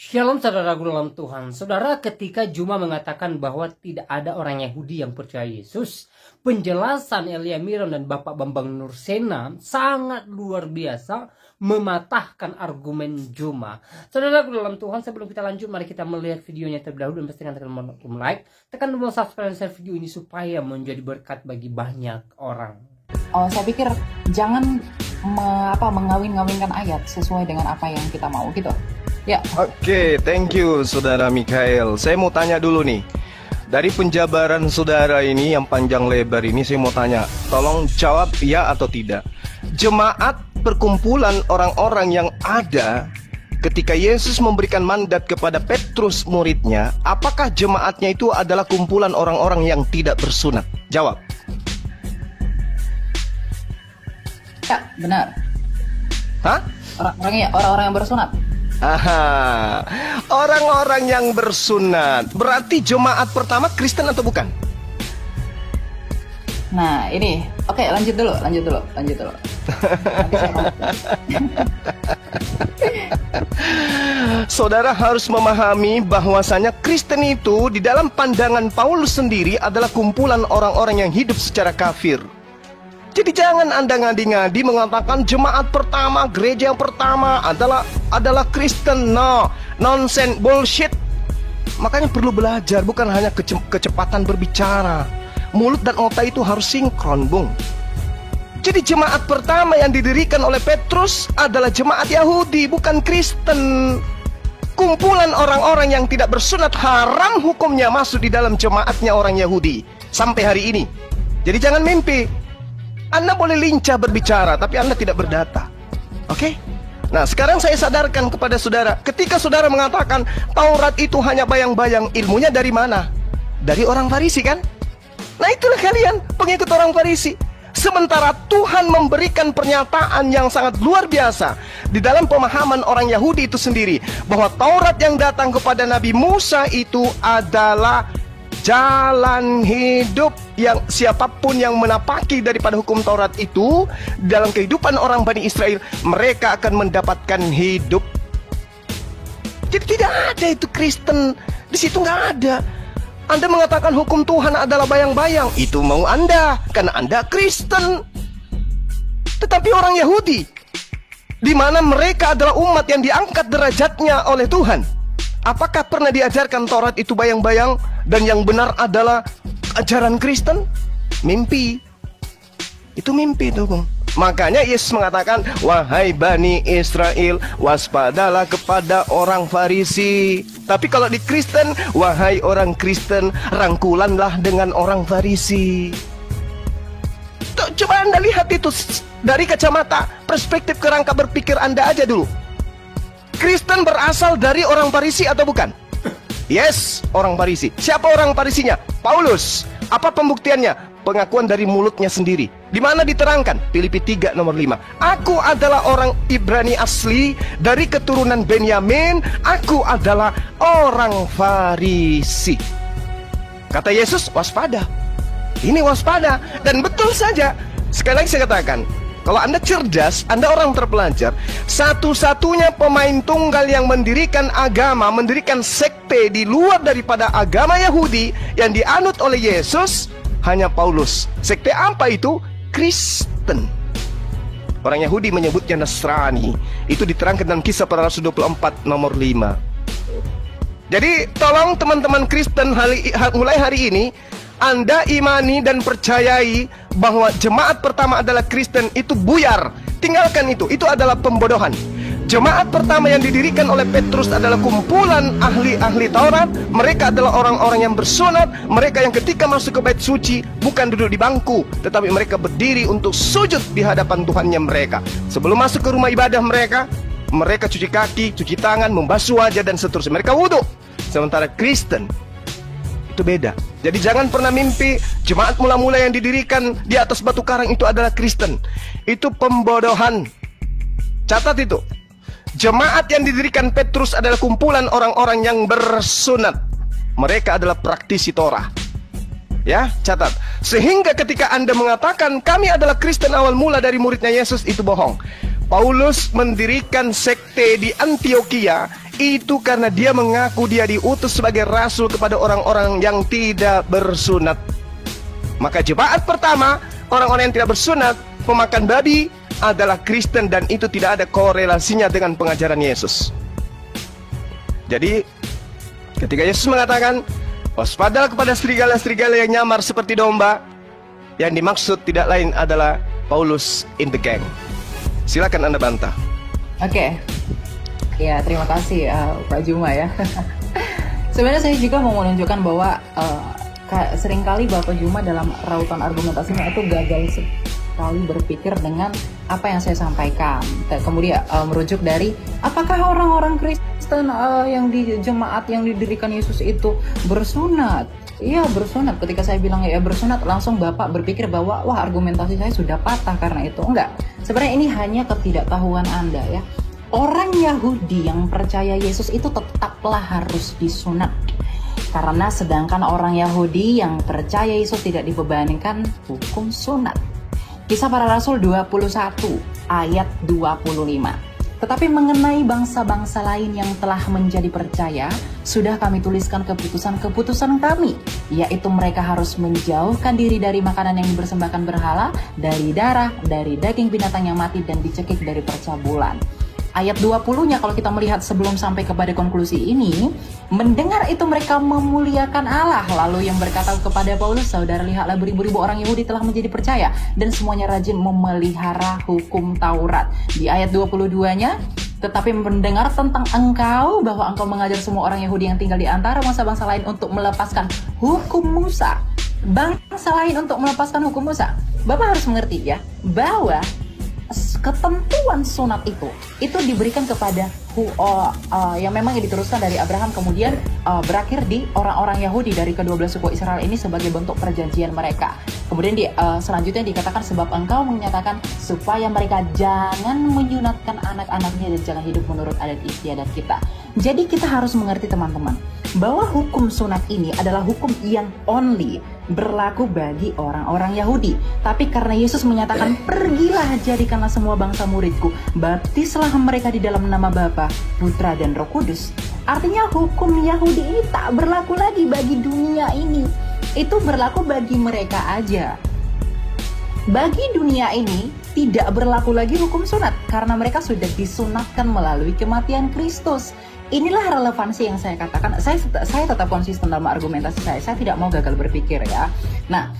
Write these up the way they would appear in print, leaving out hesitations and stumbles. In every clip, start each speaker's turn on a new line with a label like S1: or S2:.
S1: Shalom saudaraku dalam Tuhan. Saudara, ketika Juma mengatakan bahwa tidak ada orang Yahudi yang percaya Yesus, penjelasan Elia Miron dan Bapak Bambang Nursena sangat luar biasa mematahkan argumen Juma. Saudaraku dalam Tuhan, sebelum kita lanjut, mari kita melihat videonya terlebih dahulu dan pastikan tekan like, tekan tombol subscribe dan share video ini supaya menjadi berkat bagi banyak orang.
S2: Saya pikir jangan mengawin-ngawinkan ayat sesuai dengan apa yang kita mau gitu. Ya.
S3: Oke, thank you Saudara Mikael. Saya mau tanya dulu nih. Dari penjabaran saudara ini yang panjang lebar ini, saya mau tanya, tolong jawab ya atau tidak. Jemaat perkumpulan orang-orang yang ada ketika Yesus memberikan mandat kepada Petrus muridnya, apakah jemaatnya itu adalah kumpulan orang-orang yang tidak bersunat? Jawab.
S2: Ya, benar.
S3: Hah?
S2: Orang-orang yang bersunat.
S3: Aha, orang-orang yang bersunat. Berarti jemaat pertama Kristen atau bukan?
S2: Nah ini, oke, lanjut dulu.
S3: Saudara harus memahami bahwasanya Kristen itu di dalam pandangan Paulus sendiri adalah kumpulan orang-orang yang hidup secara kafir. Jadi jangan Anda ngadi-ngadi mengatakan jemaat pertama, gereja yang pertama adalah Kristen. No, nonsense, bullshit. Makanya perlu belajar, bukan hanya kecepatan berbicara. Mulut dan otak itu harus sinkron, Bung. Jadi jemaat pertama yang didirikan oleh Petrus adalah jemaat Yahudi, bukan Kristen. Kumpulan orang-orang yang tidak bersunat haram hukumnya masuk di dalam jemaatnya orang Yahudi sampai hari ini. Jadi jangan mimpi. Anda boleh lincah berbicara, tapi Anda tidak berdata. Oke? Nah, sekarang saya sadarkan kepada saudara, ketika saudara mengatakan Taurat itu hanya bayang-bayang, ilmunya dari mana? Dari orang Farisi kan? Nah, itulah kalian, pengikut orang Farisi. Sementara Tuhan memberikan pernyataan yang sangat luar biasa di dalam pemahaman orang Yahudi itu sendiri, bahwa Taurat yang datang kepada Nabi Musa itu adalah jalan hidup yang siapapun yang menapaki daripada hukum Taurat itu dalam kehidupan orang Bani Israel, mereka akan mendapatkan hidup. Jadi tidak ada itu Kristen di situ, nggak ada. Anda mengatakan hukum Tuhan adalah bayang-bayang, itu mau Anda karena Anda Kristen. Tetapi orang Yahudi, di mana mereka adalah umat yang diangkat derajatnya oleh Tuhan, apakah pernah diajarkan Taurat itu bayang-bayang dan yang benar adalah ajaran Kristen? Mimpi. Itu mimpi itu, Bung. Makanya Yesus mengatakan, wahai Bani Israel, waspadalah kepada orang Farisi. Tapi kalau di Kristen, wahai orang Kristen, rangkulanlah dengan orang Farisi. Tuh, coba Anda lihat itu dari kacamata perspektif kerangka berpikir Anda aja dulu. Kristen berasal dari orang Farisi atau bukan? Yes, orang Farisi. Siapa orang Farisinya? Paulus. Apa pembuktiannya? Pengakuan dari mulutnya sendiri. Di mana diterangkan? Filipi 3 nomor 5. Aku adalah orang Ibrani asli dari keturunan Benyamin. Aku adalah orang Farisi. Kata Yesus, waspada. Ini waspada. Dan betul saja. Sekali lagi saya katakan, kalau Anda cerdas, Anda orang terpelajar, satu-satunya pemain tunggal yang mendirikan agama, mendirikan sekte di luar daripada agama Yahudi yang dianut oleh Yesus, hanya Paulus. Sekte apa itu? Kristen. Orang Yahudi menyebutnya Nasrani. Itu diterangkan dalam Kisah Para Rasul 24 nomor 5. Jadi tolong teman-teman Kristen, mulai hari ini Anda imani dan percayai bahwa jemaat pertama adalah Kristen, itu buyar. Tinggalkan itu adalah pembodohan. Jemaat pertama yang didirikan oleh Petrus adalah kumpulan ahli-ahli Taurat. Mereka adalah orang-orang yang bersunat. Mereka yang ketika masuk ke bait suci bukan duduk di bangku, tetapi mereka berdiri untuk sujud di hadapan Tuhannya mereka. Sebelum masuk ke rumah ibadah mereka, mereka cuci kaki, cuci tangan, membasuh wajah dan seterusnya. Mereka wudhu. Sementara Kristen itu beda. Jadi jangan pernah mimpi jemaat mula-mula yang didirikan di atas batu karang itu adalah Kristen. Itu pembodohan. Catat itu. Jemaat yang didirikan Petrus adalah kumpulan orang-orang yang bersunat. Mereka adalah praktisi Torah. Ya, catat. Sehingga ketika Anda mengatakan kami adalah Kristen awal mula dari muridnya Yesus, itu bohong. Paulus mendirikan sekte di Antioquia itu karena dia mengaku dia diutus sebagai rasul kepada orang-orang yang tidak bersunat. Maka jemaat pertama, orang-orang yang tidak bersunat, pemakan babi, adalah Kristen, dan itu tidak ada korelasinya dengan pengajaran Yesus. Jadi ketika Yesus mengatakan waspadalah kepada serigala-serigala yang nyamar seperti domba, yang dimaksud tidak lain adalah Paulus in the gang. Silakan Anda bantah.
S2: Oke. Ya, terima kasih Pak Juma ya. Sebenarnya saya juga mau menunjukkan bahwa seringkali Bapak Juma dalam rautan argumentasinya itu gagal sekali berpikir dengan apa yang saya sampaikan. Kemudian merujuk dari apakah orang-orang Kristen yang di jemaat yang didirikan Yesus itu bersunat? Iya, bersunat. Ketika saya bilang ya bersunat, langsung Bapak berpikir bahwa wah, argumentasi saya sudah patah karena itu. Enggak. Sebenarnya ini hanya ketidaktahuan Anda ya. Orang Yahudi yang percaya Yesus itu tetaplah harus disunat. Karena sedangkan orang Yahudi yang percaya Yesus tidak dibebankan hukum sunat. Kisah Para Rasul 21 ayat 25. Tetapi mengenai bangsa-bangsa lain yang telah menjadi percaya, sudah kami tuliskan keputusan-keputusan kami, yaitu mereka harus menjauhkan diri dari makanan yang dipersembahkan berhala, dari darah, dari daging binatang yang mati, dan dicekik dari percabulan. Ayat 20-nya kalau kita melihat sebelum sampai kepada konklusi ini, mendengar itu mereka memuliakan Allah. Lalu yang berkata kepada Paulus, saudara, lihatlah beribu-ribu orang Yahudi telah menjadi percaya dan semuanya rajin memelihara hukum Taurat. Di ayat 22-nya, tetapi mendengar tentang engkau, bahwa engkau mengajar semua orang Yahudi yang tinggal di antara bangsa-bangsa lain untuk melepaskan hukum Musa. Bangsa lain untuk melepaskan hukum Musa. Bapak harus mengerti ya, bahwa ketentuan sunat itu diberikan kepada yang memang diteruskan dari Abraham, kemudian berakhir di orang-orang Yahudi dari ke-12 suku Israel ini sebagai bentuk perjanjian mereka. Kemudian selanjutnya dikatakan sebab engkau menyatakan supaya mereka jangan menyunatkan anak-anaknya dan jangan hidup menurut adat istiadat kita. Jadi kita harus mengerti teman-teman bahwa hukum sunat ini adalah hukum yang only berlaku bagi orang-orang Yahudi. Tapi karena Yesus menyatakan pergilah jadikanlah semua bangsa muridku, baptislah mereka di dalam nama Bapa, Putra dan Roh Kudus. Artinya hukum Yahudi ini tak berlaku lagi bagi dunia ini. Itu berlaku bagi mereka aja. Bagi dunia ini tidak berlaku lagi hukum sunat karena mereka sudah disunatkan melalui kematian Kristus. Inilah relevansi yang saya katakan. Saya tetap konsisten dalam argumentasi saya. Saya tidak mau gagal berpikir ya. Nah,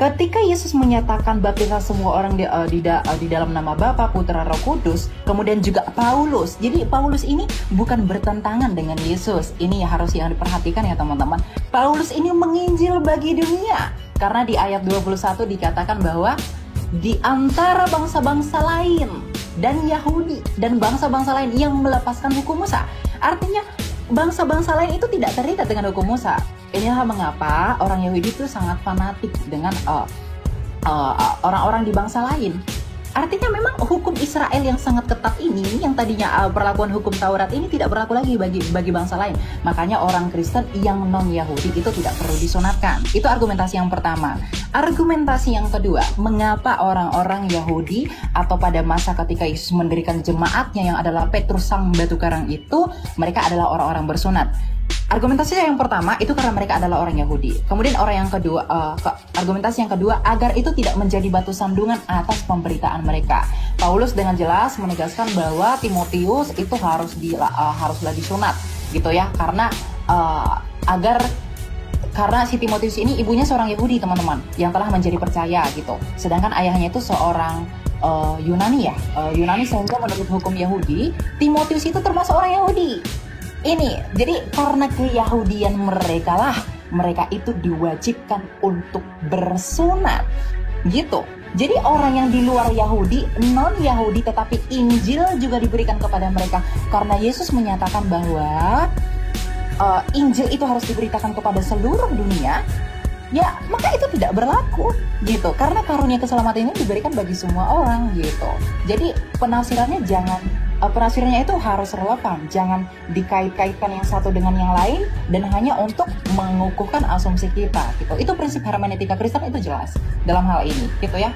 S2: ketika Yesus menyatakan baptislah semua orang di dalam nama Bapa, Putra, Roh Kudus, kemudian juga Paulus. Jadi Paulus ini bukan bertentangan dengan Yesus. Ini harus yang diperhatikan ya teman-teman. Paulus ini menginjil bagi dunia. Karena di ayat 21 dikatakan bahwa di antara bangsa-bangsa lain dan Yahudi dan bangsa-bangsa lain yang melepaskan hukum Musa. Artinya bangsa-bangsa lain itu tidak terikat dengan hukum Musa. Inilah mengapa orang Yahudi itu sangat fanatik dengan orang-orang di bangsa lain. Artinya memang hukum Israel yang sangat ketat ini, yang tadinya perlakuan hukum Taurat ini tidak berlaku lagi bagi bangsa lain. Makanya orang Kristen yang non-Yahudi itu tidak perlu disunatkan. Itu argumentasi yang pertama. Argumentasi yang kedua, mengapa orang-orang Yahudi atau pada masa ketika Yesus mendirikan jemaatnya yang adalah Petrus sang batu karang itu, mereka adalah orang-orang bersunat. Argumentasi yang pertama itu karena mereka adalah orang Yahudi. Kemudian argumentasi yang kedua agar itu tidak menjadi batu sandungan atas pemberitaan mereka. Paulus dengan jelas menegaskan bahwa Timotius itu haruslah disunat, gitu ya, karena si Timotius ini ibunya seorang Yahudi teman-teman yang telah menjadi percaya gitu. Sedangkan ayahnya itu seorang Yunani ya, Yunani sehingga menurut hukum Yahudi Timotius itu termasuk orang Yahudi. Ini, jadi karena keyahudian mereka itu diwajibkan untuk bersunat, gitu. Jadi orang yang di luar Yahudi, non-Yahudi, tetapi Injil juga diberikan kepada mereka. Karena Yesus menyatakan bahwa Injil itu harus diberitakan kepada seluruh dunia, ya maka itu tidak berlaku, gitu. Karena karunia keselamatan ini diberikan bagi semua orang, gitu. Jadi penafsirannya penafsirannya itu harus relevan, jangan dikait-kaitkan yang satu dengan yang lain dan hanya untuk mengukuhkan asumsi kita, gitu. Itu prinsip hermeneutika Kristen itu jelas dalam hal ini, gitu ya.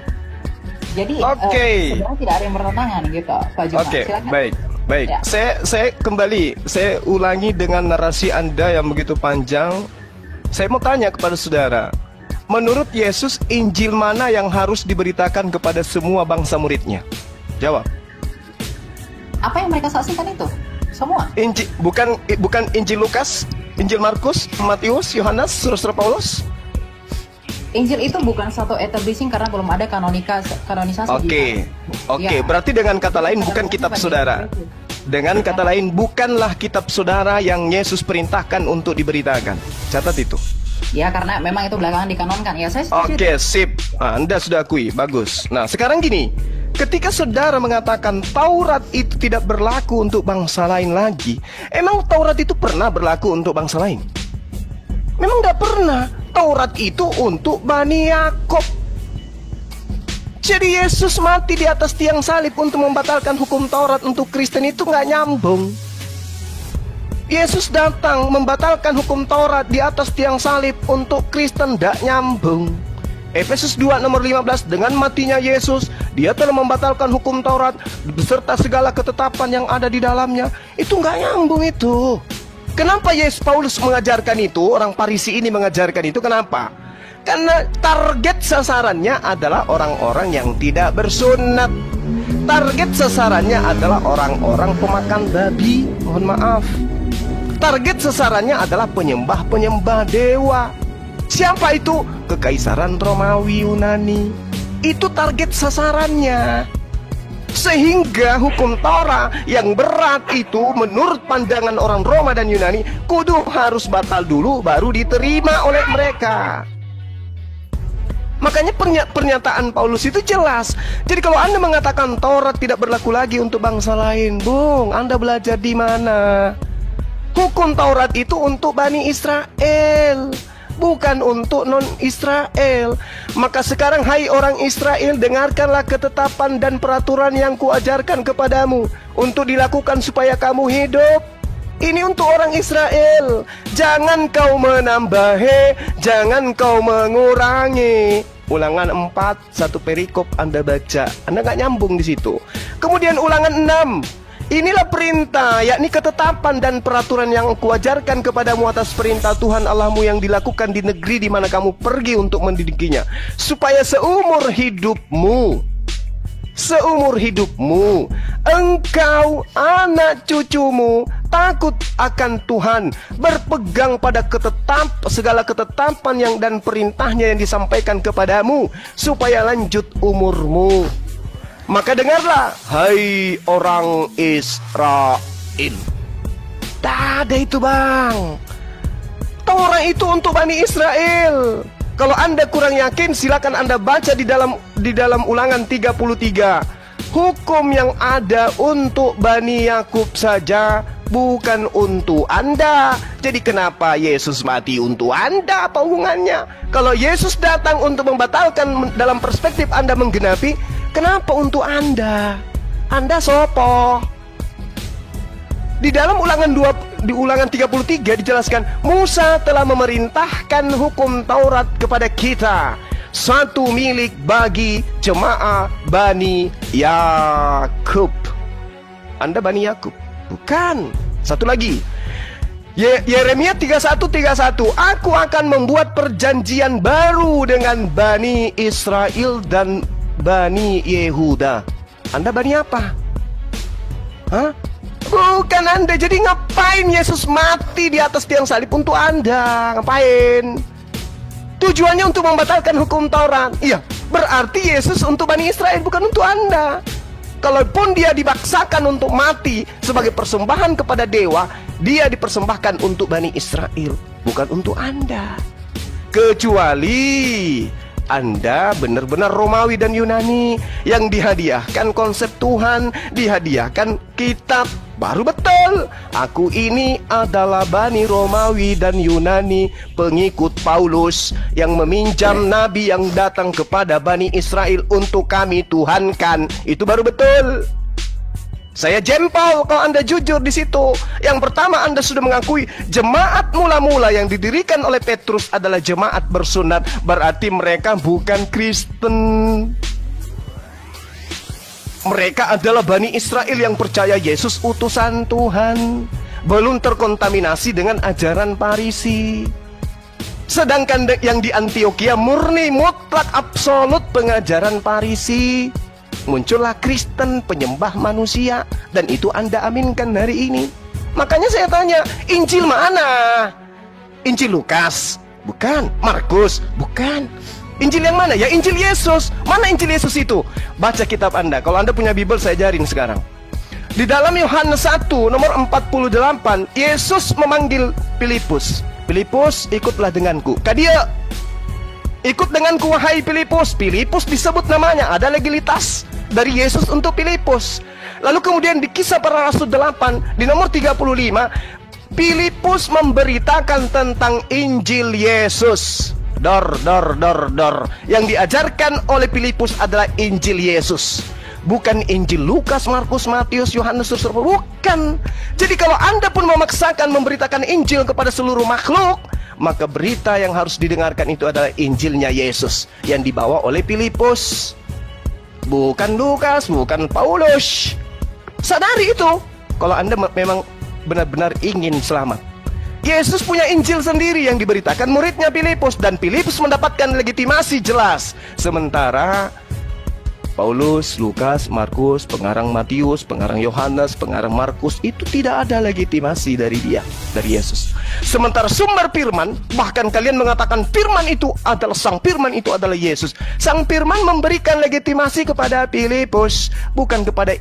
S2: Jadi sebenarnya tidak ada yang bertentangan, gitu, Pak Juma.
S3: Oke, baik. Baik,
S2: Ya.
S3: saya kembali, saya ulangi dengan narasi Anda yang begitu panjang. Saya mau tanya kepada saudara, menurut Yesus, Injil mana yang harus diberitakan kepada semua bangsa muridnya? Jawab.
S2: Apa yang mereka saksikan itu? Semua.
S3: Injil, bukan Injil Lukas, Injil Markus, Matius, Yohanes, Surat Paulus.
S2: Injil itu bukan satu establishing karena belum ada kanonisasi.
S3: Oke,
S2: Ya.
S3: berarti dengan kata lain bukan kitab saudara. Dengan kata lain, bukanlah kitab saudara yang Yesus perintahkan untuk diberitakan. Catat itu.
S2: Ya, karena memang itu belakangan dikanonkan. Ya, saya setuju.
S3: Oke, sip. Nah, Anda sudah akui, bagus. Nah, sekarang gini, ketika saudara mengatakan Taurat itu tidak berlaku untuk bangsa lain lagi, emang Taurat itu pernah berlaku untuk bangsa lain? Memang nggak pernah. Taurat itu untuk Bani Yakob. Jadi Yesus mati di atas tiang salib untuk membatalkan hukum Taurat untuk Kristen itu nggak nyambung. Yesus datang membatalkan hukum Taurat di atas tiang salib untuk Kristen, nggak nyambung. Efesus 2 nomor 15, dengan matinya Yesus, dia telah membatalkan hukum Taurat beserta segala ketetapan yang ada di dalamnya. Itu nggak nyambung itu. Kenapa Paulus mengajarkan itu? Orang Farisi ini mengajarkan itu. Kenapa? Karena target sasarannya adalah orang-orang yang tidak bersunat. Target sasarannya adalah orang-orang pemakan babi. Mohon maaf. Target sasarannya adalah penyembah-penyembah dewa. Siapa itu? Kekaisaran Romawi Yunani. Itu target sasarannya. Sehingga hukum Torah yang berat itu menurut pandangan orang Roma dan Yunani kudu harus batal dulu baru diterima oleh mereka. Makanya pernyataan Paulus itu jelas. Jadi kalau Anda mengatakan Taurat tidak berlaku lagi untuk bangsa lain, Bung, Anda belajar di mana? Hukum Taurat itu untuk Bani Israel, bukan untuk non-Israel. Maka sekarang hai orang Israel, dengarkanlah ketetapan dan peraturan yang kuajarkan kepadamu untuk dilakukan supaya kamu hidup. Ini untuk orang Israel. Jangan kau menambahi, jangan kau mengurangi. Ulangan 4, satu perikop Anda baca, Anda nggak nyambung di situ. Kemudian ulangan 6, inilah perintah, yakni ketetapan dan peraturan yang kuajarkan kepadamu atas perintah Tuhan Allahmu yang dilakukan di negeri di mana kamu pergi untuk mendidikinya, supaya seumur hidupmu engkau, anak cucumu takut akan Tuhan, berpegang pada segala ketetapan yang dan perintahnya yang disampaikan kepadamu, supaya lanjut umurmu. Maka dengarlah, hai orang Israel. Tak ada itu, Bang. Taurat itu untuk Bani Israel. Kalau Anda kurang yakin, silakan Anda baca di dalam Ulangan 33. Hukum yang ada untuk Bani Yakub saja, bukan untuk Anda. Jadi kenapa Yesus mati untuk Anda? Apa hubungannya? Kalau Yesus datang untuk membatalkan dalam perspektif Anda menggenapi, kenapa untuk Anda? Anda sopo? Di dalam di Ulangan 33 dijelaskan, Musa telah memerintahkan hukum Taurat kepada kita, satu milik bagi jemaah Bani Yakub. Anda Bani Yakub? Bukan. Satu lagi, Yeremia 31:31, aku akan membuat perjanjian baru dengan Bani Israel dan Bani Yehuda. Anda Bani apa? Hah? Bukan Anda. Jadi ngapain Yesus mati di atas tiang salib untuk Anda? Ngapain? Tujuannya untuk membatalkan hukum Taurat. Iya, berarti Yesus untuk Bani Israel, bukan untuk Anda. Kalaupun dia dipaksakan untuk mati sebagai persembahan kepada dewa, dia dipersembahkan untuk Bani Israel, bukan untuk Anda. Kecuali Anda benar-benar Romawi dan Yunani yang dihadiahkan konsep Tuhan, dihadiahkan kitab. Baru betul, aku ini adalah Bani Romawi dan Yunani, pengikut Paulus yang meminjam nabi yang datang kepada Bani Israel untuk kami tuhankan. Itu baru betul. Saya jempol kalau Anda jujur di situ. Yang pertama, Anda sudah mengakui jemaat mula-mula yang didirikan oleh Petrus adalah jemaat bersunat, berarti mereka bukan Kristen. Mereka adalah Bani Israel yang percaya Yesus utusan Tuhan, belum terkontaminasi dengan ajaran Farisi. Sedangkan yang di Antioquia murni mutlak absolut pengajaran Farisi. Muncullah Kristen penyembah manusia, dan itu Anda aminkan hari ini. Makanya saya tanya, Injil mana? Injil Lukas? Bukan. Markus? Bukan. Injil yang mana? Ya Injil Yesus. Mana Injil Yesus itu? Baca kitab Anda. Kalau Anda punya Bible, saya ajarin sekarang. Di dalam Yohanes 1 nomor 48, Yesus memanggil Filipus. Filipus, ikutlah denganku. Kadia, ikut denganku wahai Filipus. Filipus disebut namanya, ada legalitas dari Yesus untuk Filipus. Lalu kemudian di Kisah Para Rasul 8 di nomor 35, Filipus memberitakan tentang Injil Yesus. Yang diajarkan oleh Filipus adalah Injil Yesus, bukan Injil Lukas, Markus, Matius, Yohanes, bukan. Jadi kalau Anda pun memaksakan memberitakan Injil kepada seluruh makhluk, maka berita yang harus didengarkan itu adalah Injilnya Yesus yang dibawa oleh Filipus, bukan Lukas, bukan Paulus. Sadari itu kalau Anda memang benar-benar ingin selamat. Yesus punya Injil sendiri yang diberitakan muridnya Filipus, dan Filipus mendapatkan legitimasi jelas. Sementara Paulus, Lukas, Markus, pengarang Matius, pengarang Yohanes, pengarang Markus itu tidak ada legitimasi dari dia, dari Yesus. Sementara sumber firman, bahkan kalian mengatakan firman itu adalah Sang Firman, itu adalah Yesus. Sang Firman memberikan legitimasi kepada Filipus, bukan kepada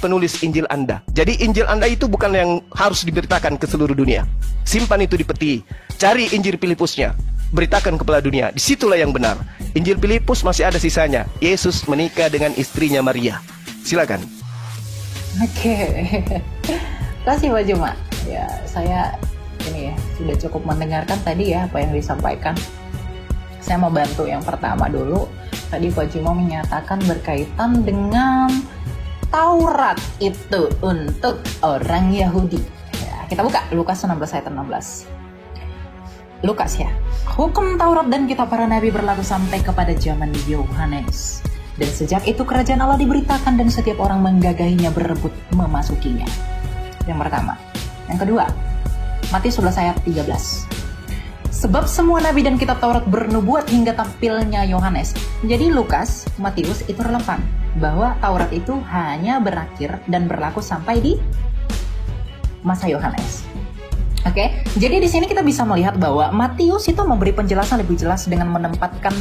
S3: penulis Injil Anda. Jadi Injil Anda itu bukan yang harus diberitakan ke seluruh dunia. Simpan itu di peti, cari Injil Filipusnya, beritakan kepada dunia. Disitulah yang benar. Injil Filipus masih ada sisanya. Yesus menikah dengan istrinya Maria. Silakan.
S2: Oke. Terima kasih Pak Juma. Ya, saya ini ya sudah cukup mendengarkan tadi ya apa yang disampaikan. Saya mau bantu yang pertama dulu. Tadi Pak Juma menyatakan berkaitan dengan Taurat itu untuk orang Yahudi. Ya, kita buka Lukas 16 ayat 16. Lukas ya. Hukum Taurat dan kitab para nabi berlaku sampai kepada zaman Yohanes. Dan sejak itu kerajaan Allah diberitakan dan setiap orang menggagahinya berebut memasukinya. Yang pertama. Yang kedua, Matius 11 ayat 13. Sebab semua nabi dan kitab Taurat bernubuat hingga tampilnya Yohanes. Jadi Lukas, Matius itu relevan bahwa Taurat itu hanya berakhir dan berlaku sampai di masa Yohanes. Oke, jadi di sini kita bisa melihat bahwa Matius itu memberi penjelasan lebih jelas dengan menempatkan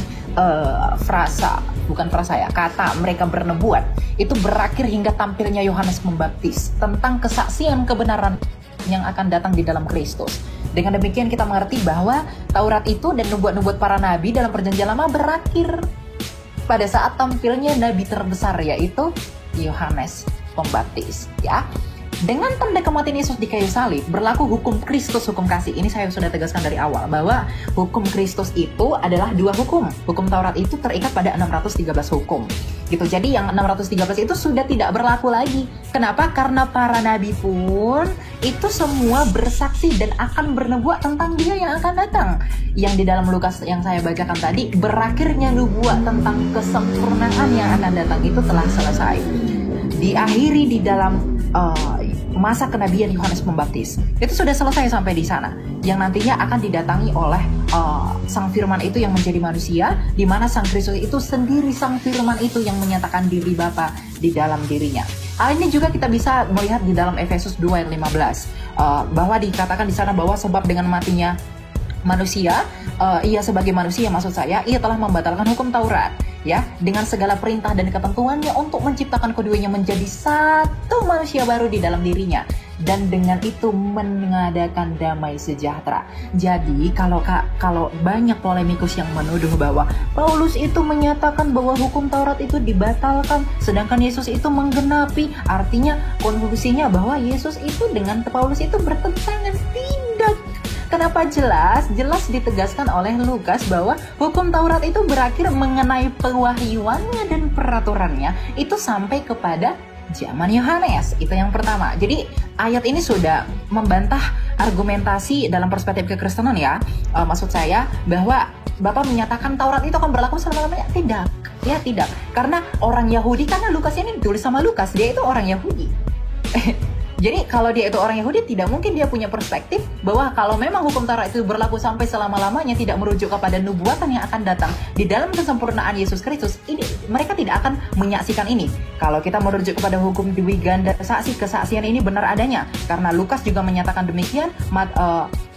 S2: kata mereka bernubuat itu berakhir hingga tampilnya Yohanes Pembaptis tentang kesaksian kebenaran yang akan datang di dalam Kristus. Dengan demikian kita mengerti bahwa Taurat itu dan nubuat-nubuat para nabi dalam perjanjian lama berakhir pada saat tampilnya nabi terbesar, yaitu Yohanes Pembaptis, ya. Dengan tanda kematian Yesus di kayu salib berlaku hukum Kristus, hukum kasih. Ini saya sudah tegaskan dari awal bahwa hukum Kristus itu adalah dua hukum. Hukum Taurat itu terikat pada 613 hukum. Gitu. Jadi yang 613 itu sudah tidak berlaku lagi. Kenapa? Karena para nabi pun itu semua bersaksi dan akan bernubuat tentang Dia yang akan datang. Yang di dalam Lukas yang saya bacakan tadi, berakhirnya nubuat tentang kesempurnaan yang akan datang itu telah selesai. Diakhiri di dalam masa kenabian Yohanes Pembaptis. Itu sudah selesai sampai di sana. Yang nantinya akan didatangi oleh Sang Firman itu yang menjadi manusia, di mana Sang Kristus itu sendiri Sang Firman itu yang menyatakan diri Bapa di dalam dirinya. Hal ini juga kita bisa melihat di dalam Efesus 2 ayat 15, bahwa dikatakan di sana bahwa sebab dengan matinya manusia, ia sebagai manusia maksud saya, ia telah membatalkan hukum Taurat, ya, dengan segala perintah dan ketentuannya untuk menciptakan keduanya menjadi satu manusia baru di dalam dirinya, dan dengan itu mengadakan damai sejahtera. Jadi kalau banyak polemikus yang menuduh bahwa Paulus itu menyatakan bahwa hukum Taurat itu dibatalkan sedangkan Yesus itu menggenapi, artinya konklusinya bahwa Yesus itu dengan Paulus itu bertentangan. Tidak. Kenapa jelas ditegaskan oleh Lukas bahwa hukum Taurat itu berakhir mengenai pewahyuannya dan peraturannya itu sampai kepada zaman Yohanes. Itu yang pertama. Jadi ayat ini sudah membantah argumentasi dalam perspektif kekristenan ya. Maksud saya bahwa Bapak menyatakan Taurat itu akan berlaku selama-lamanya. Tidak. Ya tidak, karena orang Yahudi, karena Lukas ini ditulis sama Lukas, dia itu orang Yahudi. Jadi kalau dia itu orang Yahudi, tidak mungkin dia punya perspektif bahwa kalau memang hukum Taurat itu berlaku sampai selama-lamanya, tidak merujuk kepada nubuatan yang akan datang di dalam kesempurnaan Yesus Kristus, ini mereka tidak akan menyaksikan ini. Kalau kita merujuk kepada hukum dwi ganda saksi, kesaksian ini benar adanya, karena Lukas juga menyatakan demikian,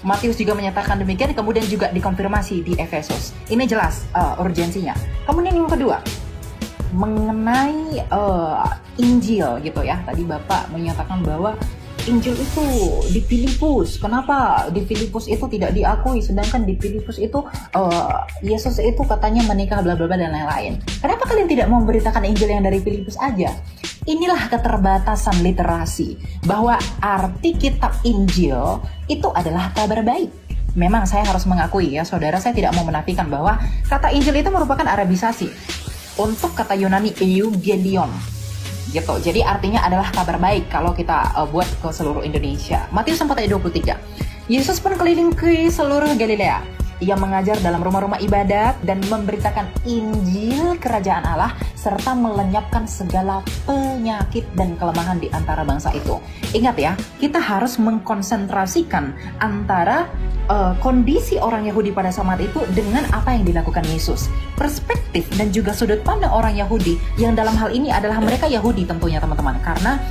S2: Matius juga menyatakan demikian, kemudian juga dikonfirmasi di Efesus. Ini jelas urgensinya. Kemudian yang kedua, mengenai Injil gitu ya. Tadi Bapak menyatakan bahwa Injil itu di Filipus. Kenapa di Filipus itu tidak diakui, sedangkan di Filipus itu Yesus itu katanya menikah bla bla bla dan lain-lain. Kenapa kalian tidak memberitakan Injil yang dari Filipus aja? Inilah keterbatasan literasi, bahwa arti kitab Injil itu adalah kabar baik. Memang saya harus mengakui ya saudara, saya tidak mau menafikan bahwa kata Injil itu merupakan Arabisasi untuk kata Yunani Eugelion gitu. Jadi artinya adalah kabar baik kalau kita buat ke seluruh Indonesia. Matius 4 ayat 23. Yesus pun keliling ke seluruh Galilea. Ia mengajar dalam rumah-rumah ibadat dan memberitakan Injil kerajaan Allah serta melenyapkan segala penyakit dan kelemahan di antara bangsa itu. Ingat ya, kita harus mengkonsentrasikan antara kondisi orang Yahudi pada saat itu dengan apa yang dilakukan Yesus. Perspektif dan juga sudut pandang orang Yahudi yang dalam hal ini adalah mereka Yahudi tentunya teman-teman, karena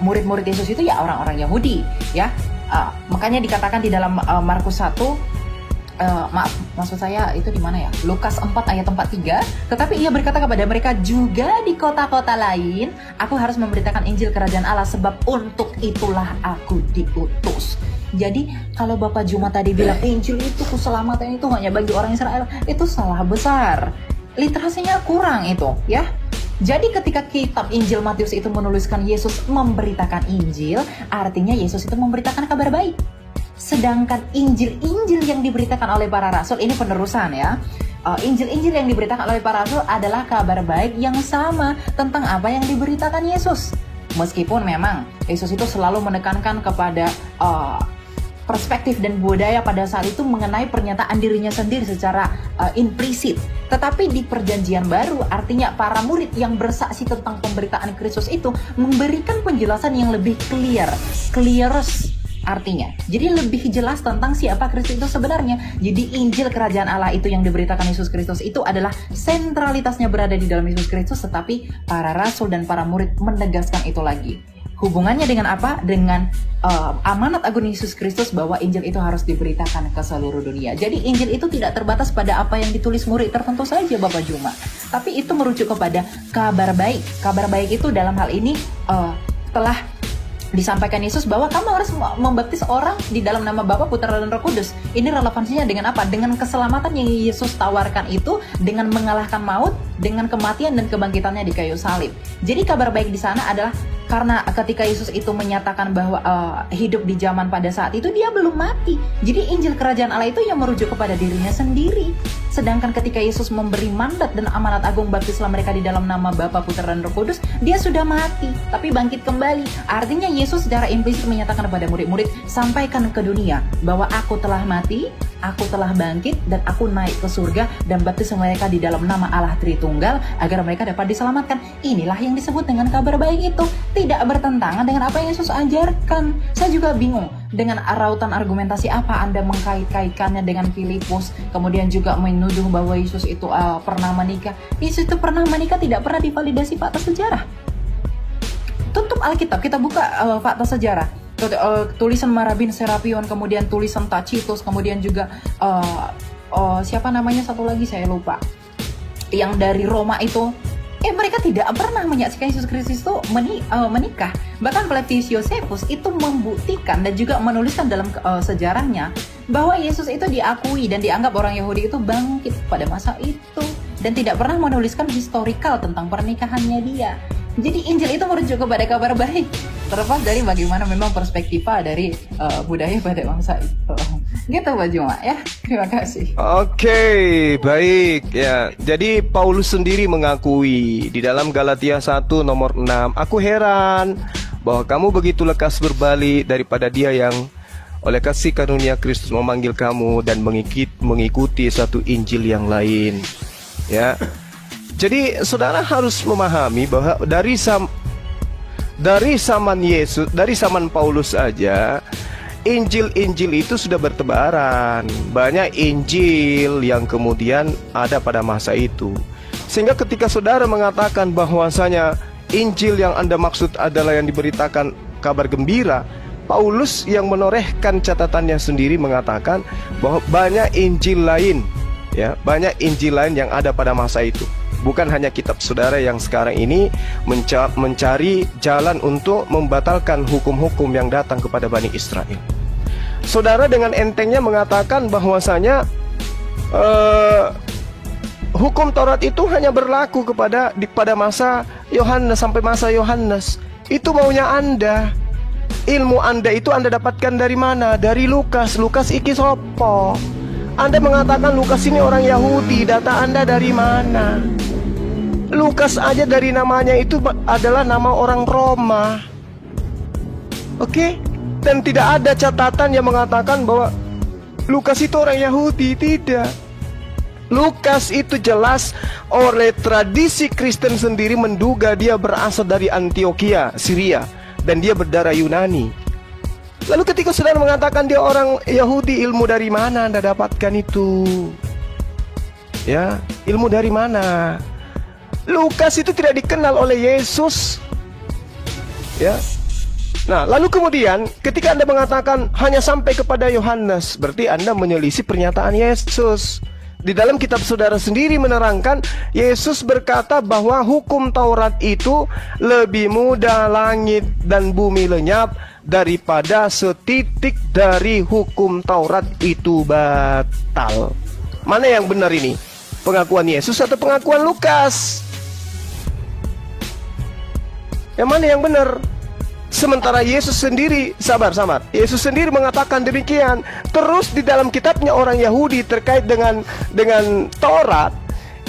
S2: murid-murid Yesus itu ya orang-orang Yahudi ya. Makanya dikatakan di dalam Markus 1, maksud saya itu di mana ya? Lukas 4 ayat 43. Tetapi ia berkata kepada mereka, juga di kota-kota lain aku harus memberitakan Injil kerajaan Allah, sebab untuk itulah aku diutus. Jadi kalau Bapak Juma tadi bilang Injil itu keselamatan itu hanya bagi orang Israel, itu salah besar. Literasinya kurang itu ya. Jadi ketika kitab Injil Matius itu menuliskan Yesus memberitakan Injil, artinya Yesus itu memberitakan kabar baik. Sedangkan Injil-Injil yang diberitakan oleh para rasul, ini penerusan ya. Injil-Injil yang diberitakan oleh para rasul adalah kabar baik yang sama tentang apa yang diberitakan Yesus. Meskipun memang Yesus itu selalu menekankan kepada perspektif dan budaya pada saat itu mengenai pernyataan dirinya sendiri secara implisit. Tetapi di perjanjian baru, artinya para murid yang bersaksi tentang pemberitaan Kristus itu memberikan penjelasan yang lebih clearest artinya. Jadi lebih jelas tentang siapa Kristus itu sebenarnya. Jadi Injil kerajaan Allah itu yang diberitakan Yesus Kristus itu adalah sentralitasnya berada di dalam Yesus Kristus, tetapi para rasul dan para murid menegaskan itu lagi. Hubungannya dengan apa? Dengan amanat agung Yesus Kristus bahwa Injil itu harus diberitakan ke seluruh dunia. Jadi Injil itu tidak terbatas pada apa yang ditulis murid tertentu saja Bapak Juma, tapi itu merujuk kepada kabar baik. Kabar baik itu dalam hal ini telah disampaikan Yesus bahwa kamu harus membaptis orang di dalam nama Bapa, Putra dan Roh Kudus. Ini relevansinya dengan apa? Dengan keselamatan yang Yesus tawarkan itu, dengan mengalahkan maut, dengan kematian dan kebangkitannya di kayu salib. Jadi kabar baik di sana adalah karena ketika Yesus itu menyatakan bahwa hidup di zaman pada saat itu dia belum mati. Jadi Injil kerajaan Allah itu yang merujuk kepada dirinya sendiri. Sedangkan ketika Yesus memberi mandat dan amanat agung baptislah mereka di dalam nama Bapa, Putra dan Roh Kudus, dia sudah mati tapi bangkit kembali. Artinya Yesus secara implisit menyatakan kepada murid-murid, sampaikan ke dunia bahwa aku telah mati, aku telah bangkit, dan aku naik ke surga, dan baptis mereka di dalam nama Allah Tritunggal agar mereka dapat diselamatkan. Inilah yang disebut dengan kabar baik itu. Tidak bertentangan dengan apa yang Yesus ajarkan. Saya juga bingung dengan rautan argumentasi apa Anda mengkait-kaitkannya dengan Filipus, kemudian juga menuduh bahwa Yesus itu pernah menikah. Yesus itu pernah menikah tidak pernah divalidasi fakta sejarah. Tutup Alkitab, kita buka fakta sejarah. Tulisan Marabin Serapion, kemudian tulisan Tacitus, kemudian juga siapa namanya satu lagi saya lupa, yang dari Roma itu. Mereka tidak pernah menyaksikan Yesus Kristus itu menikah. Bahkan Flavius Josephus itu membuktikan dan juga menuliskan dalam sejarahnya bahwa Yesus itu diakui dan dianggap orang Yahudi itu bangkit pada masa itu, dan tidak pernah menuliskan historikal tentang pernikahannya dia. Jadi Injil itu merujuk kepada kabar baik, terlepas dari bagaimana memang perspektiva dari budaya pada masa itu. Gitu Pak Juma ya. Terima kasih.
S3: Oke, baik ya. Jadi Paulus sendiri mengakui di dalam Galatia 1 nomor 6, aku heran bahwa kamu begitu lekas berbalik daripada dia yang oleh kasih karunia Kristus memanggil kamu dan mengikuti satu Injil yang lain. Ya. Jadi saudara harus memahami bahwa dari zaman Paulus saja Injil-Injil itu sudah bertebaran. Banyak Injil yang kemudian ada pada masa itu. Sehingga ketika saudara mengatakan bahwasanya Injil yang Anda maksud adalah yang diberitakan kabar gembira, Paulus yang menorehkan catatannya sendiri mengatakan bahwa banyak Injil lain, ya, banyak Injil lain yang ada pada masa itu. Bukan hanya kitab saudara yang sekarang ini mencari jalan untuk membatalkan hukum-hukum yang datang kepada Bani Israel. Saudara dengan entengnya mengatakan bahwasanya hukum Taurat itu hanya berlaku pada masa Yohanes sampai masa Yohanes. Itu maunya Anda. Ilmu Anda itu Anda dapatkan dari mana? Dari Lukas. Lukas iki sopo? Anda mengatakan Lukas ini orang Yahudi. Data Anda dari mana? Lukas aja dari namanya itu adalah nama orang Roma. Oke? Dan tidak ada catatan yang mengatakan bahwa Lukas itu orang Yahudi. Tidak. Lukas itu jelas oleh tradisi Kristen sendiri menduga dia berasal dari Antioquia, Syria, dan dia berdarah Yunani. Lalu ketika saudara mengatakan dia orang Yahudi, ilmu dari mana Anda dapatkan itu? Ya, ilmu dari mana? Lukas itu tidak dikenal oleh Yesus. Ya. Nah, lalu kemudian ketika Anda mengatakan hanya sampai kepada Yohanes, berarti Anda menyelisih pernyataan Yesus. Di dalam kitab saudara sendiri menerangkan, Yesus berkata bahwa hukum Taurat itu lebih mudah langit dan bumi lenyap daripada setitik dari hukum Taurat itu batal. Mana yang benar ini? Pengakuan Yesus atau pengakuan Lukas? Yang mana yang benar? Sementara Yesus sendiri, sabar. Yesus sendiri mengatakan demikian. Terus di dalam kitabnya orang Yahudi terkait dengan Taurat,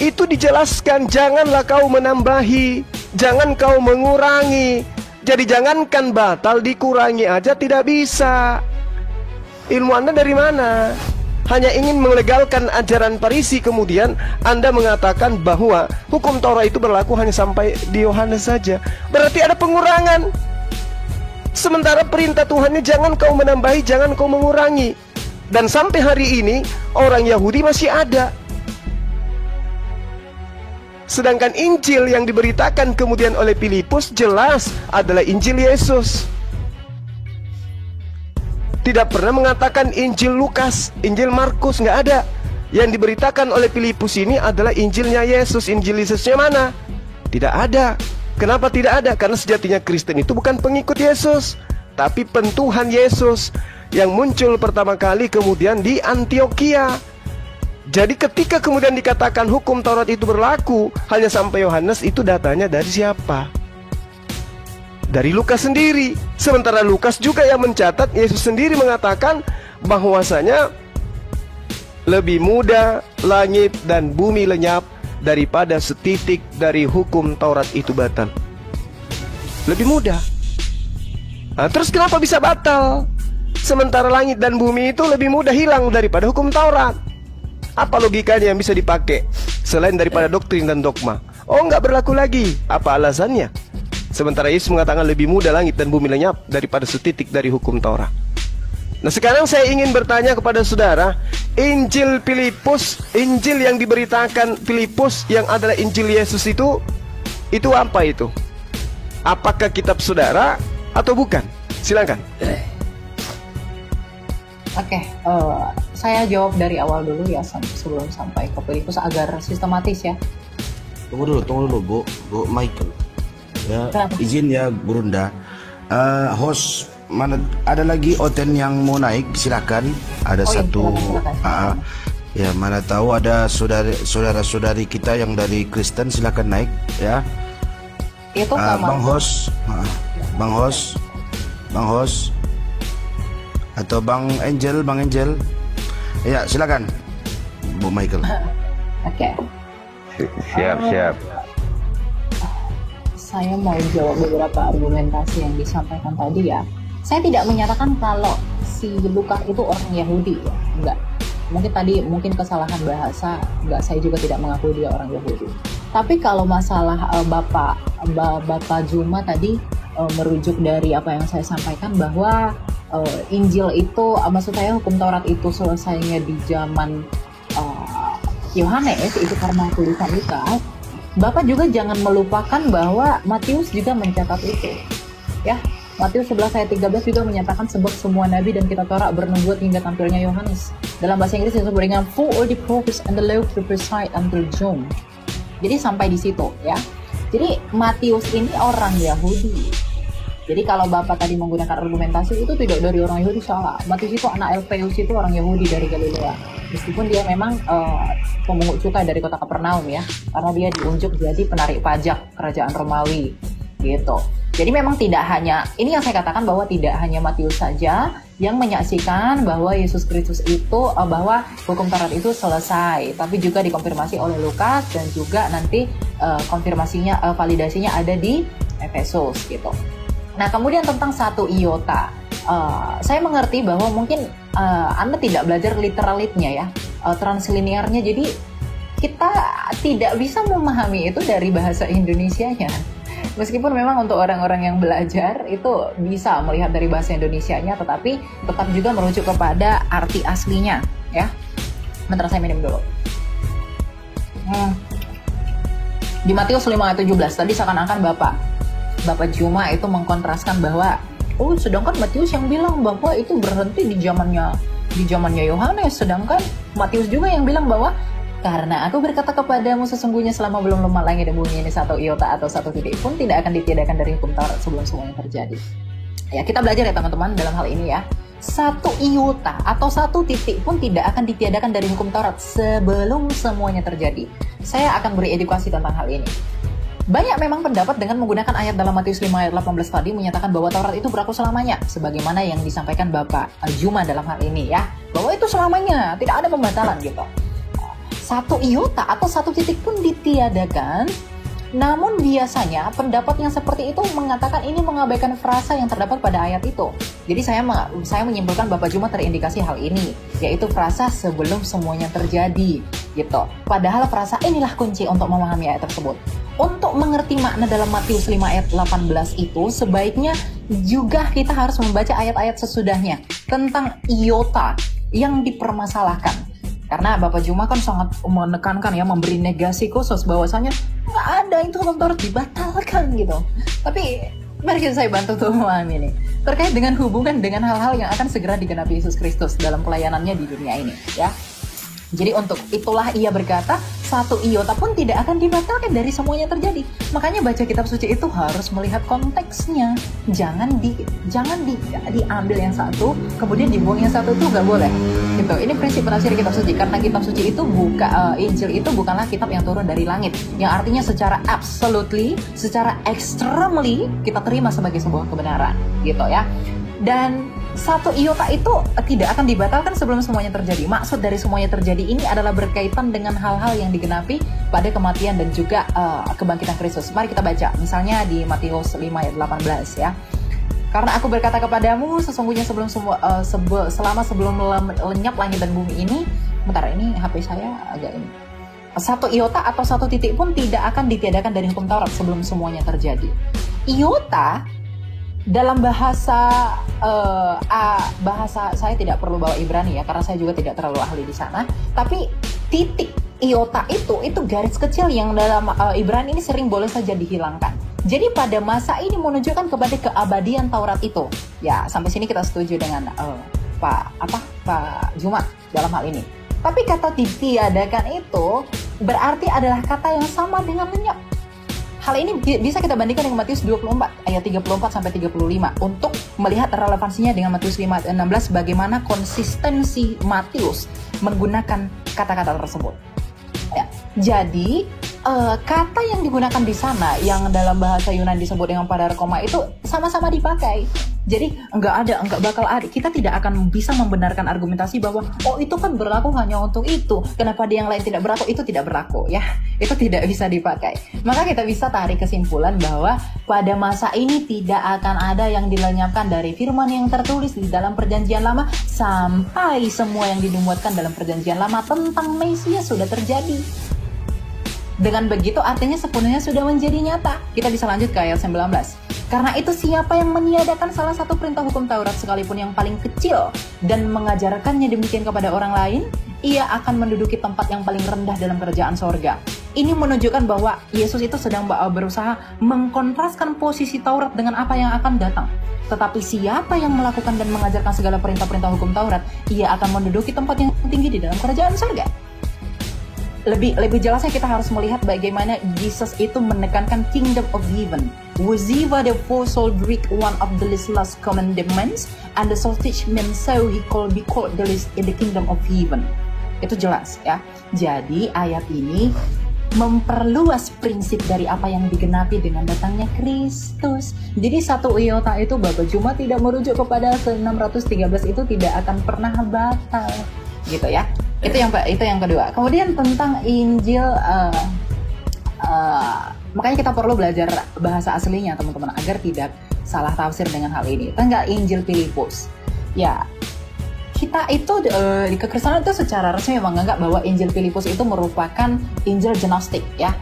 S3: itu dijelaskan, janganlah kau menambahi, jangan kau mengurangi. Jadi jangankan batal, dikurangi aja tidak bisa. Ilmu Anda dari mana? Hanya ingin melegalkan ajaran Farisi, kemudian Anda mengatakan bahwa hukum Taurat itu berlaku hanya sampai di Yohanes saja. Berarti ada pengurangan. Sementara perintah Tuhannya jangan kau menambahi, jangan kau mengurangi. Dan sampai hari ini orang Yahudi masih ada. Sedangkan Injil yang diberitakan kemudian oleh Filipus jelas adalah Injil Yesus. Tidak pernah mengatakan Injil Lukas, Injil Markus, nggak ada. Yang diberitakan oleh Filipus ini adalah Injilnya Yesus. Injil Yesusnya mana? Tidak ada. Kenapa tidak ada? Karena sejatinya Kristen itu bukan pengikut Yesus, tapi pentuhan Yesus yang muncul pertama kali kemudian di Antioquia. Jadi ketika kemudian dikatakan hukum Taurat itu berlaku hanya sampai Yohanes, itu datanya dari siapa? Dari Lukas sendiri. Sementara Lukas juga yang mencatat, Yesus sendiri mengatakan bahwasanya lebih mudah langit dan bumi lenyap daripada setitik dari hukum Taurat itu batal. Lebih mudah. Nah, terus kenapa bisa batal? Sementara langit dan bumi itu lebih mudah hilang daripada hukum Taurat. Apa logikanya yang bisa dipakai selain daripada doktrin dan dogma? Oh, nggak berlaku lagi. Apa alasannya? Sementara Yesus mengatakan lebih mudah langit dan bumi lenyap daripada setitik dari hukum Taurat. Nah, sekarang saya ingin bertanya kepada saudara, Injil Filipus, Injil yang diberitakan Filipus yang adalah Injil Yesus itu apa itu? Apakah kitab saudara atau bukan? Silakan.
S2: Oke, saya jawab dari awal dulu ya sebelum sampai ke Filipus agar sistematis ya.
S4: Tunggu dulu Bu Michael. Ya, izin ya Burunda. Host, mana ada lagi Oten yang mau naik? Silakan. Ada satu.
S2: Silakan.
S4: Ya, mana tahu ada saudara-saudari kita yang dari Kristen, silakan naik ya.
S2: Itu
S4: Bang Host, Bang Host atau Bang Angel. Ya, silakan Bu Michael.
S2: Oke.
S3: Siap.
S2: Saya mau jawab beberapa argumentasi yang disampaikan tadi ya. Saya tidak menyatakan kalau si Lukas itu orang Yahudi ya, enggak. Mungkin kesalahan bahasa, enggak, saya juga tidak mengakui dia orang Yahudi. Tapi kalau masalah Bapak Juma tadi merujuk dari apa yang saya sampaikan bahwa Injil itu, maksud saya hukum Taurat itu selesainya di zaman Yohanes, itu karena tulisan Lukas. Bapak juga jangan melupakan bahwa Matius juga mencatat itu, ya. Matius 11 ayat 13 juga menyatakan sebab semua nabi dan kitab Taurat bernubuat hingga tampilnya Yohanes. Dalam bahasa Inggris disebut dengan for all the prophets and the law prophesied until John. Jadi sampai di situ, ya. Jadi Matius ini orang Yahudi. Jadi kalau Bapak tadi menggunakan argumentasi itu tidak dari orang Yahudi, salah. Matius itu anak Alpheus, itu orang Yahudi dari Galilea. Meskipun dia memang pemungut cukai dari kota Kapernaum, ya, karena dia diunjuk jadi penarik pajak kerajaan Romawi, gitu. Jadi memang tidak hanya, ini yang saya katakan bahwa tidak hanya Matius saja yang menyaksikan bahwa Yesus Kristus itu, bahwa hukum Taurat itu selesai, tapi juga dikonfirmasi oleh Lukas dan juga nanti konfirmasinya, validasinya ada di Efesus, gitu. Nah, kemudian tentang 1 iota, saya mengerti bahwa mungkin Anda tidak belajar literalitnya, ya, translinearnya, jadi kita tidak bisa memahami itu dari bahasa Indonesianya. Meskipun memang untuk orang-orang yang belajar itu bisa melihat dari bahasa Indonesianya, tetapi tetap juga merujuk kepada arti aslinya, ya. Bentar, saya minum dulu. Di Matius 5 ayat 17 tadi seakan-akan Bapak Juma itu mengkontraskan bahwa sedangkan Matius yang bilang bahwa itu berhenti di zamannya Yohanes, sedangkan Matius juga yang bilang bahwa karena aku berkata kepadamu sesungguhnya selama belum lemah langit dan bumi ini 1 iota atau 1 titik pun tidak akan ditiadakan dari hukum Taurat sebelum semuanya terjadi. Ya, kita belajar ya teman-teman dalam hal ini, ya. 1 iota atau 1 titik pun tidak akan ditiadakan dari hukum Taurat sebelum semuanya terjadi. Saya akan beri edukasi tentang hal ini. Banyak memang pendapat dengan menggunakan ayat dalam Matius 5 ayat 18 tadi menyatakan bahwa Taurat itu berlaku selamanya, sebagaimana yang disampaikan Bapak Juma dalam hal ini, ya, bahwa itu selamanya, tidak ada pembatalan, gitu. 1 iota atau 1 titik pun ditiadakan. Namun biasanya pendapat yang seperti itu mengatakan ini mengabaikan frasa yang terdapat pada ayat itu. Jadi saya menyimpulkan Bapak Juma terindikasi hal ini, yaitu frasa sebelum semuanya terjadi, gitu. Padahal frasa inilah kunci untuk memahami ayat tersebut. Untuk mengerti makna dalam Matius 5 ayat 18 itu, sebaiknya juga kita harus membaca ayat-ayat sesudahnya tentang iota yang dipermasalahkan. Karena Bapak Juma kan sangat menekankan, ya, memberi negasi khusus bahwasanya nggak ada itu hukum Taurat dibatalkan, gitu. Tapi mari saya bantu untuk memahami ini terkait dengan hubungan dengan hal-hal yang akan segera digenapi Yesus Kristus dalam pelayanannya di dunia ini, ya. Jadi untuk itulah ia berkata 1 iota pun tidak akan dibatalkan dari semuanya terjadi. Makanya baca kitab suci itu harus melihat konteksnya. Jangan diambil yang satu kemudian dibuang yang satu, itu nggak boleh, gitu. Ini prinsip penafsir kitab suci, karena kitab suci itu Injil itu bukanlah kitab yang turun dari langit, yang artinya secara absolutely, secara extremely kita terima sebagai sebuah kebenaran, gitu, ya. Dan 1 iota itu tidak akan dibatalkan sebelum semuanya terjadi. Maksud dari semuanya terjadi ini adalah berkaitan dengan hal-hal yang digenapi pada kematian dan juga kebangkitan Kristus. Mari kita baca, misalnya di Matius 5 ayat 18, ya. Karena aku berkata kepadamu sesungguhnya selama sebelum lenyap langit dan bumi ini, bentar, ini HP saya agak ini. 1 iota atau 1 titik pun tidak akan ditiadakan dari hukum Taurat sebelum semuanya terjadi. Iota dalam bahasa saya tidak perlu bawa Ibrani, ya, karena saya juga tidak terlalu ahli di sana. Tapi titik iota itu garis kecil yang dalam Ibrani ini sering boleh saja dihilangkan. Jadi pada masa ini menunjukkan kepada keabadian Taurat itu. Ya, sampai sini kita setuju dengan Pak Juma dalam hal ini. Tapi kata ditiadakan itu berarti adalah kata yang sama dengan lenyap. Hal ini bisa kita bandingkan dengan Matius 24 ayat 34 sampai 35 untuk melihat relevansinya dengan Matius 5 ayat 16, bagaimana konsistensi Matius menggunakan kata-kata tersebut. Ya. Jadi kata yang digunakan di sana yang dalam bahasa Yunani disebut dengan padarkoma itu sama-sama dipakai. Jadi nggak bakal ada. Kita tidak akan bisa membenarkan argumentasi bahwa itu kan berlaku hanya untuk itu. Kenapa di yang lain tidak berlaku? Itu tidak berlaku, ya. Itu tidak bisa dipakai. Maka kita bisa tarik kesimpulan bahwa pada masa ini tidak akan ada yang dilenyapkan dari firman yang tertulis di dalam Perjanjian Lama sampai semua yang dinubuatkan dalam Perjanjian Lama tentang Mesias sudah terjadi. Dengan begitu artinya sepenuhnya sudah menjadi nyata. Kita bisa lanjut ke ayat 19. Karena itu siapa yang meniadakan salah satu perintah hukum Taurat sekalipun yang paling kecil dan mengajarkannya demikian kepada orang lain, ia akan menduduki tempat yang paling rendah dalam kerajaan sorga. Ini menunjukkan bahwa Yesus itu sedang berusaha mengkontraskan posisi Taurat dengan apa yang akan datang. Tetapi siapa yang melakukan dan mengajarkan segala perintah-perintah hukum Taurat, ia akan menduduki tempat yang tinggi di dalam kerajaan surga. Lebih jelasnya kita harus melihat bagaimana Jesus itu menekankan kingdom of heaven. Wuziva the fourfold Greek one of the last commandments, and the sausage meant so he be called the least in the kingdom of heaven. Itu jelas ya. Jadi ayat ini memperluas prinsip dari apa yang digenapi dengan datangnya Kristus. Jadi satu iota itu Bapak Juma tidak merujuk kepada 613 itu tidak akan pernah batal, gitu ya. Itu yang kedua. Kemudian tentang Injil, makanya kita perlu belajar bahasa aslinya teman-teman agar tidak salah tafsir dengan hal ini. Tentang Injil Filipus, ya kita itu di kekristenan itu secara resmi menganggap bahwa Injil Filipus itu merupakan Injil Gnostik ya.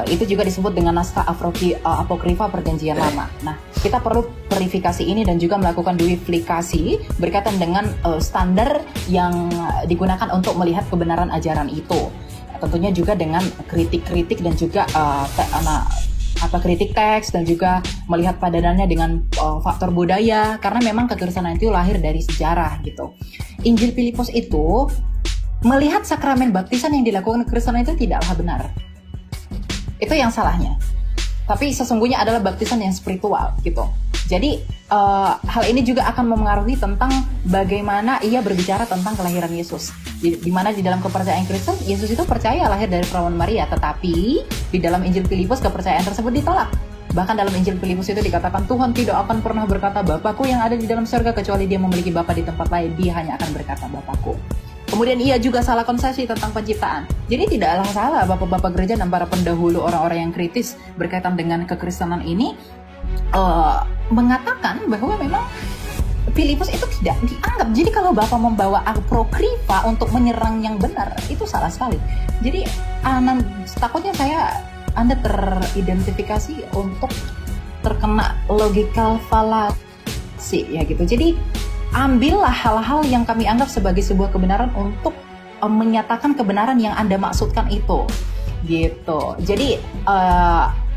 S2: Itu juga disebut dengan naskah apokrifa perjanjian lama. Nah, kita perlu verifikasi ini dan juga melakukan duplikasi berkaitan dengan standar yang digunakan untuk melihat kebenaran ajaran itu. Tentunya juga dengan kritik-kritik dan juga kritik teks dan juga melihat padanannya dengan faktor budaya, karena memang kekristenan itu lahir dari sejarah gitu. Injil Filipus itu melihat sakramen baptisan yang dilakukan kekristenan itu tidaklah benar. Itu yang salahnya. Tapi sesungguhnya adalah baptisan yang spiritual gitu. Jadi hal ini juga akan memengaruhi tentang bagaimana ia berbicara tentang kelahiran Yesus. Di mana di dalam kepercayaan Kristen, Yesus itu percaya lahir dari perawan Maria, tetapi di dalam Injil Filipus kepercayaan tersebut ditolak. Bahkan dalam Injil Filipus itu dikatakan Tuhan tidak akan pernah berkata Bapakku yang ada di dalam surga kecuali dia memiliki Bapa di tempat lain, dia hanya akan berkata Bapakku. Kemudian ia juga salah konsepsi tentang penciptaan. Jadi tidaklah salah bapak-bapak gereja dan para pendahulu orang-orang yang kritis berkaitan dengan kekristenan ini mengatakan bahwa memang Filipus itu tidak dianggap. Jadi kalau Bapak membawa apokrifa untuk menyerang yang benar, itu salah sekali. Jadi takutnya Anda teridentifikasi untuk terkena logical fallacy ya gitu. Jadi ambillah hal-hal yang kami anggap sebagai sebuah kebenaran untuk menyatakan kebenaran yang Anda maksudkan itu gitu. Jadi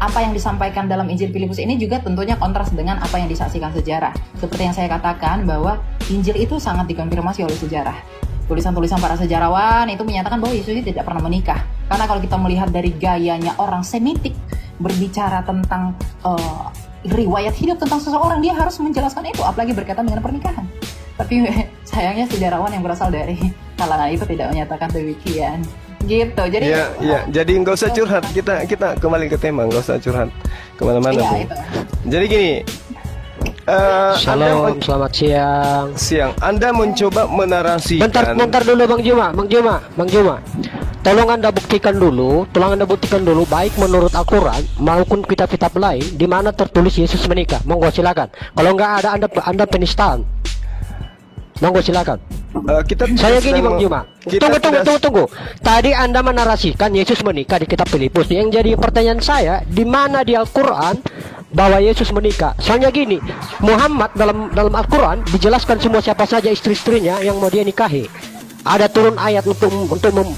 S2: apa yang disampaikan dalam Injil Filipus ini juga tentunya kontras dengan apa yang disaksikan sejarah. Seperti yang saya katakan bahwa Injil itu sangat dikonfirmasi oleh sejarah. Tulisan-tulisan para sejarawan itu menyatakan bahwa Yesus itu tidak pernah menikah. Karena kalau kita melihat dari gayanya orang Semitik berbicara tentang riwayat hidup tentang seseorang, dia harus menjelaskan itu, apalagi berkaitan dengan pernikahan. Tapi sayangnya sejarawan yang berasal dari kalangan itu tidak menyatakan demikian. Gitu. Jadi
S3: jadi nggak usah curhat, kita kembali ke tema, nggak usah curhat kemana-mana. Jadi gini,
S5: Shalom, selamat siang.
S3: Anda mencoba menarasikan.
S5: Bentar dulu Bang Juma. Tolong Anda buktikan dulu, baik menurut Al-Quran maupun kitab-kitab lain di mana tertulis Yesus menikah. Monggo silakan. Kalau nggak ada Anda penistaan. Monggo silakan. Saya gini Bang Juma. Tunggu. Tadi Anda menarasikan Yesus menikah di kitab Filipus. Yang jadi pertanyaan saya, di mana di Al-Quran bahwa Yesus menikah? Soalnya gini, Muhammad dalam Al-Quran dijelaskan semua siapa saja istri-istrinya yang mau dia nikahi. Ada turun ayat untuk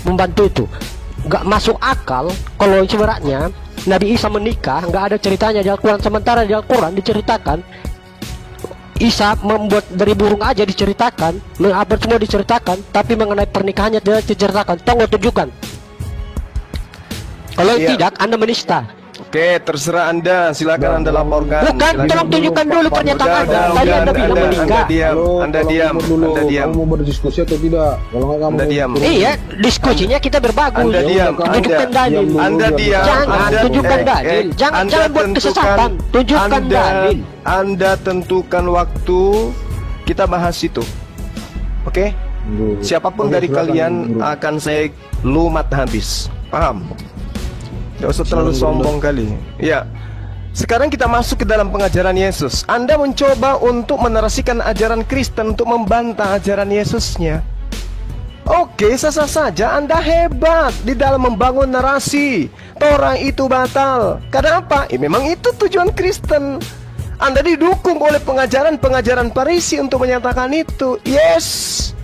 S5: membantu itu. Gak masuk akal kalau sebenarnya Nabi Isa menikah, gak ada ceritanya di Al-Quran. Sementara di Al-Quran diceritakan Isa membuat dari burung aja diceritakan, apa semua diceritakan, tapi mengenai pernikahannya tidak diceritakan. Tolong tunjukkan. Kalau tidak, Anda menista.
S3: Oke, terserah Anda, silakan Anda laporkan.
S5: Bukan, tolong tunjukkan dulu pernyataan Anda. Tadi Anda bilang menikah.
S3: Anda diam.
S6: Kamu mau berdiskusi atau tidak? Kalau nggak kamu
S3: diam.
S5: Iya, diskusinya kita berbagus.
S3: Anda diam.
S5: Tunjukkan dalil.
S3: Anda diam.
S5: Jangan tunjukkan dalil. Jangan buat kesesatan. Tunjukkan dalil.
S3: Anda tentukan waktu kita bahas itu. Oke? Siapapun dari kalian akan saya lumat habis. Paham? Gak usah terlalu sombong kali. Ya. Sekarang kita masuk ke dalam pengajaran Yesus. Anda mencoba untuk menarasikan ajaran Kristen untuk membantah ajaran Yesusnya. Oke, sah-sah saja. Anda hebat di dalam membangun narasi. Torah itu batal. Kenapa? Memang itu tujuan Kristen. Anda didukung oleh pengajaran-pengajaran Farisi untuk menyatakan itu. Yes.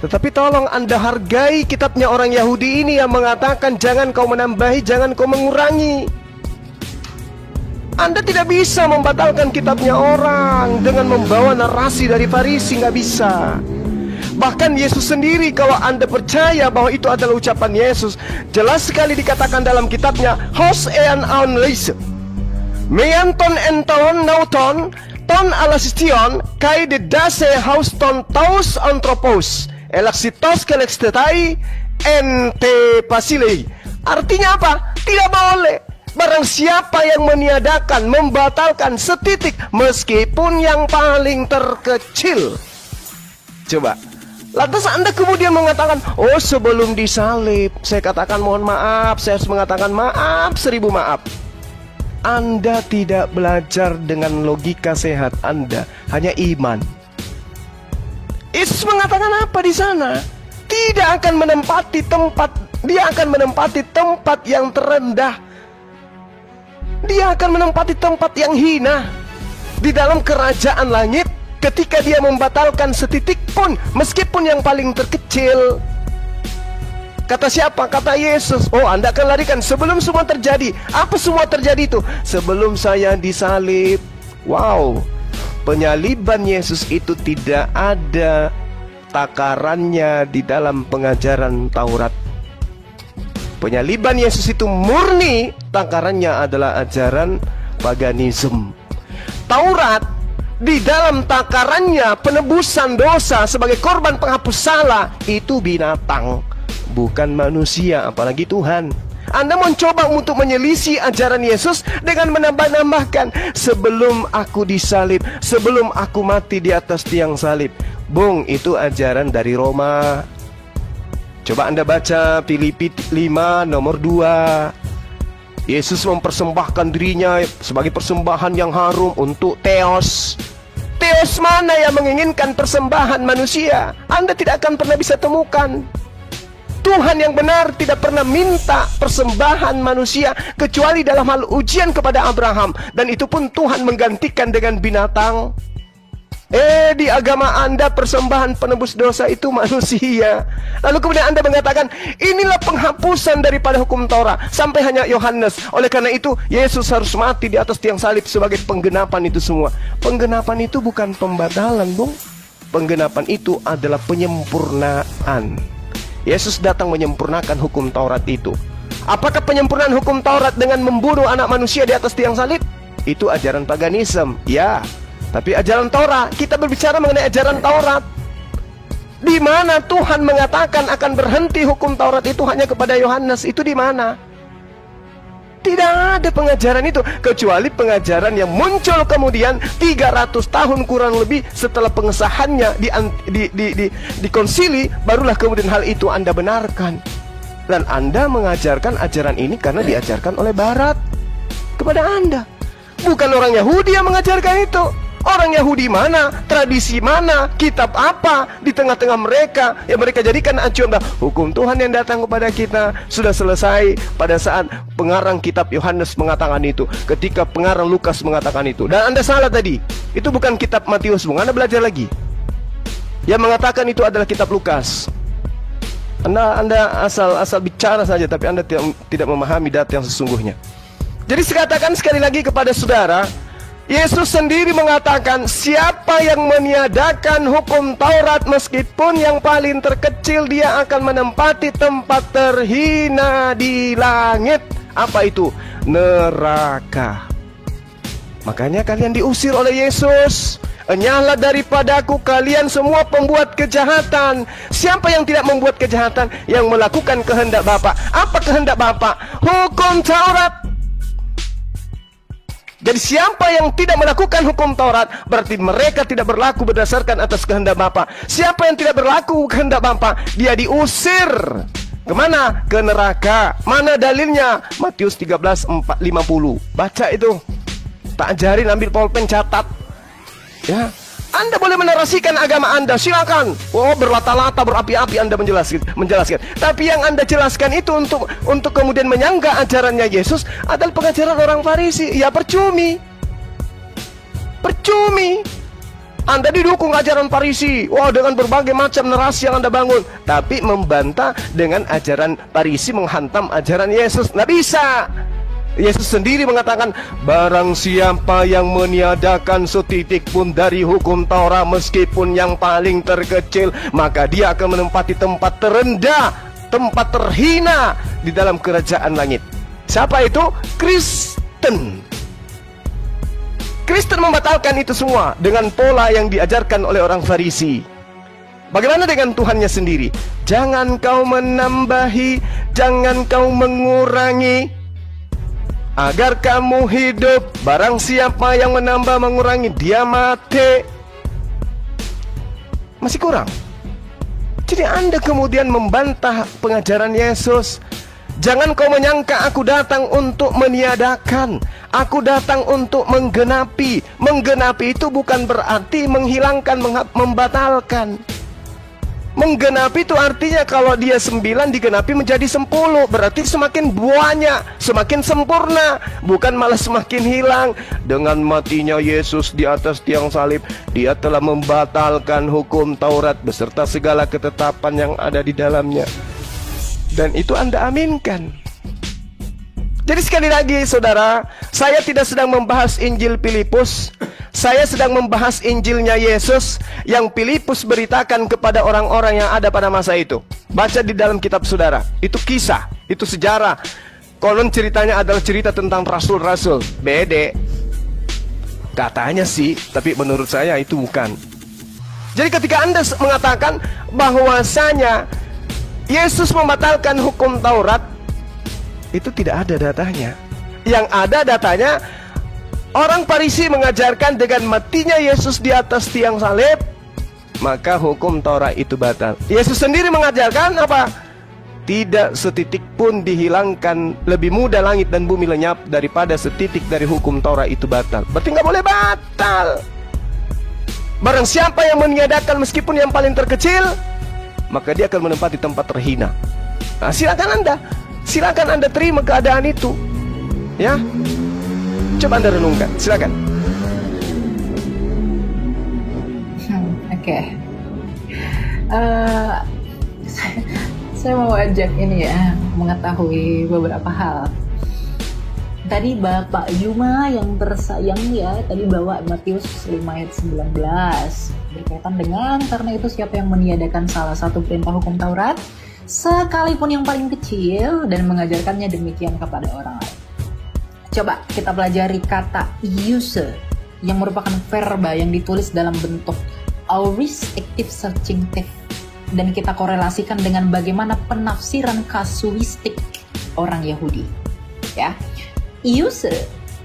S3: Tetapi tolong Anda hargai kitabnya orang Yahudi ini yang mengatakan jangan kau menambahi, jangan kau mengurangi. Anda tidak bisa membatalkan kitabnya orang dengan membawa narasi dari Farisi, nggak bisa. Bahkan Yesus sendiri, kalau Anda percaya bahwa itu adalah ucapan Yesus, jelas sekali dikatakan dalam kitabnya, Hos ean aun leise meanton enton nauton ton alasistion kai de dase hauston taus antropos elaksitos kelekstetai ente pasilei. Artinya apa? Tidak boleh. Barang siapa yang meniadakan, membatalkan setitik meskipun yang paling terkecil. Coba. Lantas Anda kemudian mengatakan, oh sebelum disalib saya katakan mohon maaf, saya harus mengatakan maaf, 1000 maaf. Anda tidak belajar dengan logika sehat Anda, hanya iman. Yesus mengatakan apa di sana? Tidak akan menempati tempat, dia akan menempati tempat yang terendah. Dia akan menempati tempat yang hina di dalam kerajaan langit ketika dia membatalkan setitik pun, meskipun yang paling terkecil. Kata siapa? Kata Yesus. Oh, Anda akan larikan sebelum semua terjadi. Apa semua terjadi itu? Sebelum saya disalib. Wow. Penyaliban Yesus itu tidak ada takarannya di dalam pengajaran Taurat. Penyaliban Yesus itu murni takarannya adalah ajaran paganisme. Taurat di dalam takarannya penebusan dosa sebagai korban penghapus salah itu binatang, bukan manusia, apalagi Tuhan. Anda mencoba untuk menyelisih ajaran Yesus dengan menambah-nambahkan sebelum aku disalib, sebelum aku mati di atas tiang salib. Bung, itu ajaran dari Roma. Coba Anda baca Filipi 5 nomor 2. Yesus mempersembahkan dirinya sebagai persembahan yang harum untuk Theos. Theos mana yang menginginkan persembahan manusia? Anda tidak akan pernah bisa temukan. Tuhan yang benar tidak pernah minta persembahan manusia kecuali dalam hal ujian kepada Abraham, dan itu pun Tuhan menggantikan dengan binatang. Di agama Anda persembahan penebus dosa itu manusia. Lalu kemudian Anda mengatakan inilah penghapusan daripada hukum Torah sampai hanya Yohanes. Oleh karena itu Yesus harus mati di atas tiang salib sebagai penggenapan itu semua. Penggenapan itu bukan pembatalan, Bung. Penggenapan itu adalah penyempurnaan. Yesus datang menyempurnakan hukum Taurat itu. Apakah penyempurnaan hukum Taurat dengan membunuh anak manusia di atas tiang salib? Itu ajaran paganisme, ya. Tapi ajaran Taurat, kita berbicara mengenai ajaran Taurat. Di mana Tuhan mengatakan akan berhenti hukum Taurat itu hanya kepada Yohanes, itu di mana? Tidak ada pengajaran itu, kecuali pengajaran yang muncul kemudian 300 tahun kurang lebih setelah pengesahannya di konsili, barulah kemudian hal itu Anda benarkan. Dan Anda mengajarkan ajaran ini karena diajarkan oleh Barat kepada Anda. Bukan orang Yahudi yang mengajarkan itu. Orang Yahudi mana, tradisi mana, kitab apa di tengah-tengah mereka yang mereka jadikan acuan bahwa hukum Tuhan yang datang kepada kita sudah selesai pada saat pengarang kitab Yohanes mengatakan itu, ketika pengarang Lukas mengatakan itu. Dan Anda salah tadi, itu bukan kitab Matius, Bung. Anda belajar lagi. Yang mengatakan itu adalah kitab Lukas. Anda asal bicara saja, tapi Anda tidak memahami data yang sesungguhnya. Jadi saya katakan sekali lagi kepada saudara, Yesus sendiri mengatakan siapa yang meniadakan hukum Taurat meskipun yang paling terkecil, dia akan menempati tempat terhina di langit. Apa itu? Neraka. Makanya kalian diusir oleh Yesus. Enyahlah daripadaku kalian semua pembuat kejahatan. Siapa yang tidak membuat kejahatan? Yang melakukan kehendak Bapa. Apa kehendak Bapa? Hukum Taurat. Jadi siapa yang tidak melakukan hukum Taurat, berarti mereka tidak berlaku berdasarkan atas kehendak Bapa. Siapa yang tidak berlaku kehendak Bapa, dia diusir. Kemana? Ke neraka. Mana dalilnya? Matius 13:50. Baca itu. Tak ajarin, ambil pulpen, catat. Ya, Anda boleh menarasikan agama Anda, silakan. Oh, berlata-lata, berapi-api Anda menjelaskan. Tapi yang Anda jelaskan itu untuk kemudian menyanggah ajarannya Yesus adalah pengajaran orang Farisi. Ya percuma. Anda didukung ajaran Farisi. Wah, dengan berbagai macam narasi yang Anda bangun. Tapi membantah dengan ajaran Farisi, menghantam ajaran Yesus. Nggak bisa. Yesus sendiri mengatakan, barang siapa yang meniadakan setitik pun dari hukum Taurat, meskipun yang paling terkecil, maka dia akan menempati tempat terendah, tempat terhina di dalam kerajaan langit. Siapa itu? Kristen. Kristen membatalkan itu semua dengan pola yang diajarkan oleh orang Farisi. Bagaimana dengan Tuhannya sendiri? Jangan kau menambahi, jangan kau mengurangi, agar kamu hidup. Barang siapa yang menambah mengurangi, dia mati. Masih kurang. Jadi Anda kemudian membantah pengajaran Yesus. Jangan kau menyangka aku datang untuk meniadakan. Aku datang untuk menggenapi. Menggenapi itu bukan berarti menghilangkan, membatalkan. Menggenapi itu artinya kalau dia 9 digenapi menjadi 10. Berarti semakin banyak, semakin sempurna, bukan malah semakin hilang. Dengan matinya Yesus di atas tiang salib, dia telah membatalkan hukum Taurat beserta segala ketetapan yang ada di dalamnya. Dan itu Anda aminkan. Jadi sekali lagi saudara, saya tidak sedang membahas Injil Filipus. Saya sedang membahas Injilnya Yesus yang Filipus beritakan kepada orang-orang yang ada pada masa itu. Baca di dalam kitab saudara. Itu kisah, itu sejarah. Konon ceritanya adalah cerita tentang rasul-rasul. Bede. Katanya sih, tapi menurut saya itu bukan. Jadi ketika Anda mengatakan bahwasanya Yesus membatalkan hukum Taurat, itu tidak ada datanya. Yang ada datanya, orang Farisi mengajarkan dengan matinya Yesus di atas tiang salib, maka hukum Taurat itu batal. Yesus sendiri mengajarkan apa? Tidak setitik pun dihilangkan. Lebih mudah langit dan bumi lenyap daripada setitik dari hukum Taurat itu batal. Berarti nggak boleh batal. Barang siapa yang meniadakan meskipun yang paling terkecil, maka dia akan menempati tempat terhina. Nah, silakan Anda terima keadaan itu. Ya, coba Anda renungkan, silakan.
S2: Oke. Saya mau ajak ini ya, mengetahui beberapa hal. Tadi Bapak Juma yang tersayang ya, tadi bawa Matius 5 ayat 19 berkaitan dengan karena itu siapa yang meniadakan salah satu perintah hukum Taurat, sekalipun yang paling kecil, dan mengajarkannya demikian kepada orang lain. Coba kita pelajari kata use yang merupakan verba yang ditulis dalam bentuk aorist active subjunctive, dan kita korelasikan dengan bagaimana penafsiran kasuistik orang Yahudi. Ya, use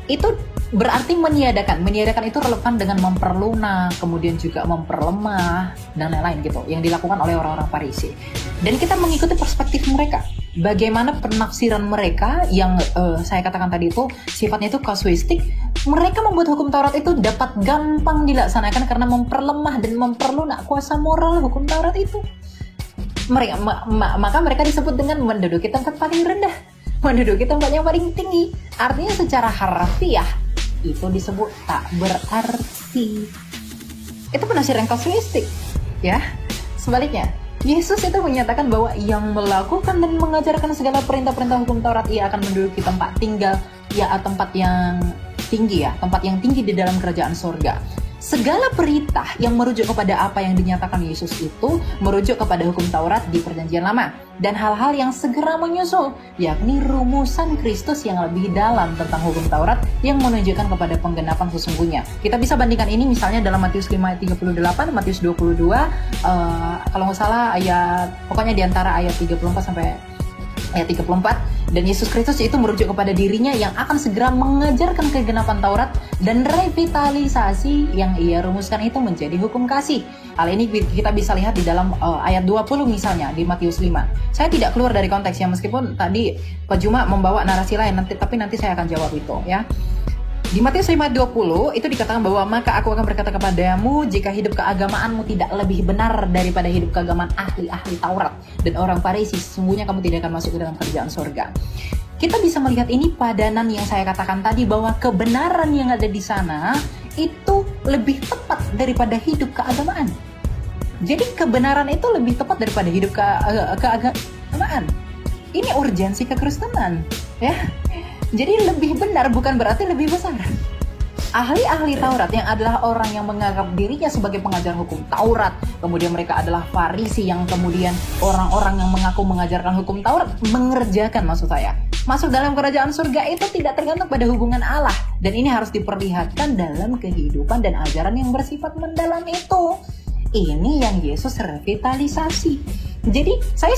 S2: itu berarti meniadakan. Meniadakan itu relevan dengan memperlunak, kemudian juga memperlemah dan lain-lain gitu, yang dilakukan oleh orang-orang Farisi. Dan kita mengikuti perspektif mereka. Bagaimana penafsiran mereka yang saya katakan tadi itu sifatnya itu kasuistik. Mereka membuat hukum Taurat itu dapat gampang dilaksanakan karena memperlemah dan memperlunak kuasa moral hukum Taurat itu. Maka mereka disebut dengan menduduki tempat paling rendah, menduduki tempat yang paling tinggi. Artinya secara harfiah itu disebut tak berarti. Itu penafsiran kasuistik, ya. Sebaliknya, Yesus itu menyatakan bahwa yang melakukan dan mengajarkan segala perintah-perintah hukum Taurat, ia akan menduduki tempat tinggal, ya, tempat yang tinggi ya, tempat yang tinggi di dalam kerajaan surga. Segala perintah yang merujuk kepada apa yang dinyatakan Yesus itu merujuk kepada hukum Taurat di Perjanjian Lama, dan hal-hal yang segera menyusul, yakni rumusan Kristus yang lebih dalam tentang hukum Taurat yang menunjukkan kepada penggenapan sesungguhnya. Kita bisa bandingkan ini misalnya dalam Matius 5 ayat 38, Matius 22, kalau nggak salah pokoknya di antara ayat 34 sampai ayat 34. Dan Yesus Kristus itu merujuk kepada dirinya yang akan segera mengajarkan kegenapan Taurat, dan revitalisasi yang ia rumuskan itu menjadi hukum kasih. Hal ini kita bisa lihat di dalam ayat 20 misalnya di Matius 5. Saya tidak keluar dari konteksnya meskipun tadi Pak Juma membawa narasi lain, tapi nanti saya akan jawab itu ya. Di Matius 5:20 itu dikatakan bahwa maka aku akan berkata kepadamu, jika hidup keagamaanmu tidak lebih benar daripada hidup keagamaan ahli-ahli Taurat dan orang Farisi, sesungguhnya kamu tidak akan masuk ke dalam kerajaan surga. Kita bisa melihat ini padanan yang saya katakan tadi, bahwa kebenaran yang ada di sana itu lebih tepat daripada hidup keagamaan. Jadi kebenaran itu lebih tepat daripada hidup keagamaan. Ini urgensi kekristenan, ya. Jadi lebih benar bukan berarti lebih besar. Ahli-ahli Taurat yang adalah orang yang menganggap dirinya sebagai pengajar hukum Taurat, kemudian mereka adalah Farisi yang kemudian orang-orang yang mengaku mengajarkan hukum Taurat mengerjakan, maksud saya, masuk dalam kerajaan surga itu tidak tergantung pada hubungan Allah. Dan ini harus diperlihatkan dalam kehidupan dan ajaran yang bersifat mendalam itu. Ini yang Yesus revitalisasi. Jadi saya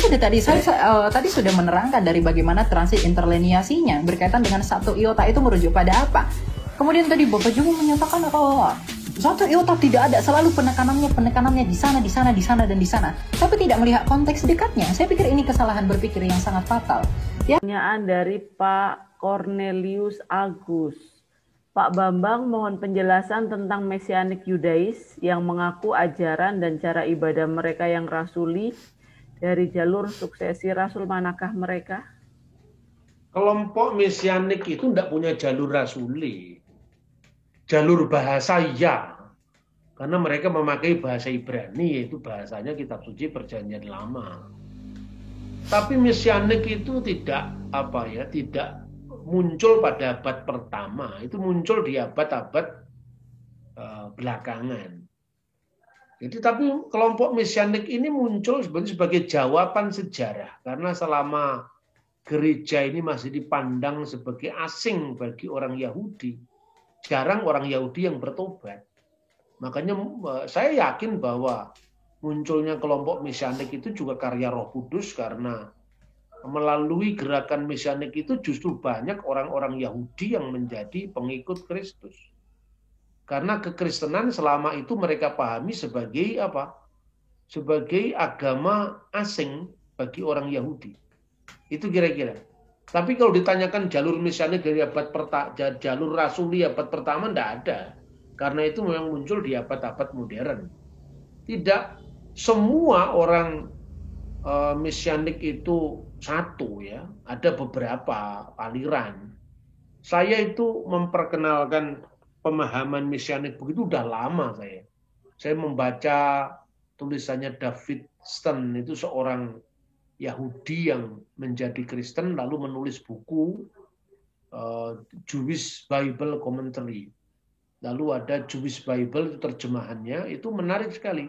S2: tadi sudah menerangkan dari bagaimana transit interlineasinya berkaitan dengan satu iota itu merujuk pada apa. Kemudian tadi Bapak juga menyatakan bahwa satu iota tidak ada, selalu penekanannya di sana, dan di sana. Tapi tidak melihat konteks dekatnya. Saya pikir ini kesalahan berpikir yang sangat fatal. Ya.
S7: Pertanyaan dari Pak Cornelius Agus. Pak Bambang, mohon penjelasan tentang Mesianik Yudais yang mengaku ajaran dan cara ibadah mereka yang rasuli. Dari jalur suksesi Rasul manakah mereka?
S8: Kelompok Mesianik itu tidak punya jalur rasuli. Jalur bahasa ya. Karena mereka memakai bahasa Ibrani, yaitu bahasanya kitab suci Perjanjian Lama. Tapi Mesianik itu tidak muncul pada abad pertama. Itu muncul di abad-abad belakangan. Jadi tapi kelompok Mesianik ini muncul sebenarnya sebagai jawaban sejarah, karena selama gereja ini masih dipandang sebagai asing bagi orang Yahudi, jarang orang Yahudi yang bertobat. Makanya saya yakin bahwa munculnya kelompok Mesianik itu juga karya Roh Kudus, karena melalui gerakan Mesianik itu justru banyak orang-orang Yahudi yang menjadi pengikut Kristus. Karena kekristenan selama itu mereka pahami sebagai apa? Sebagai agama asing bagi orang Yahudi. Itu kira-kira. Tapi kalau ditanyakan jalur Mesianik dari jalur rasuli abad pertama, tidak ada. Karena itu memang muncul di abad-abad modern. Tidak semua orang Mesianik itu satu, ya. Ada beberapa aliran. Saya itu memperkenalkan pemahaman Mesianik begitu udah lama saya. Saya membaca tulisannya David Stern, itu seorang Yahudi yang menjadi Kristen lalu menulis buku Jewish Bible Commentary. Lalu ada Jewish Bible, itu terjemahannya, itu menarik sekali.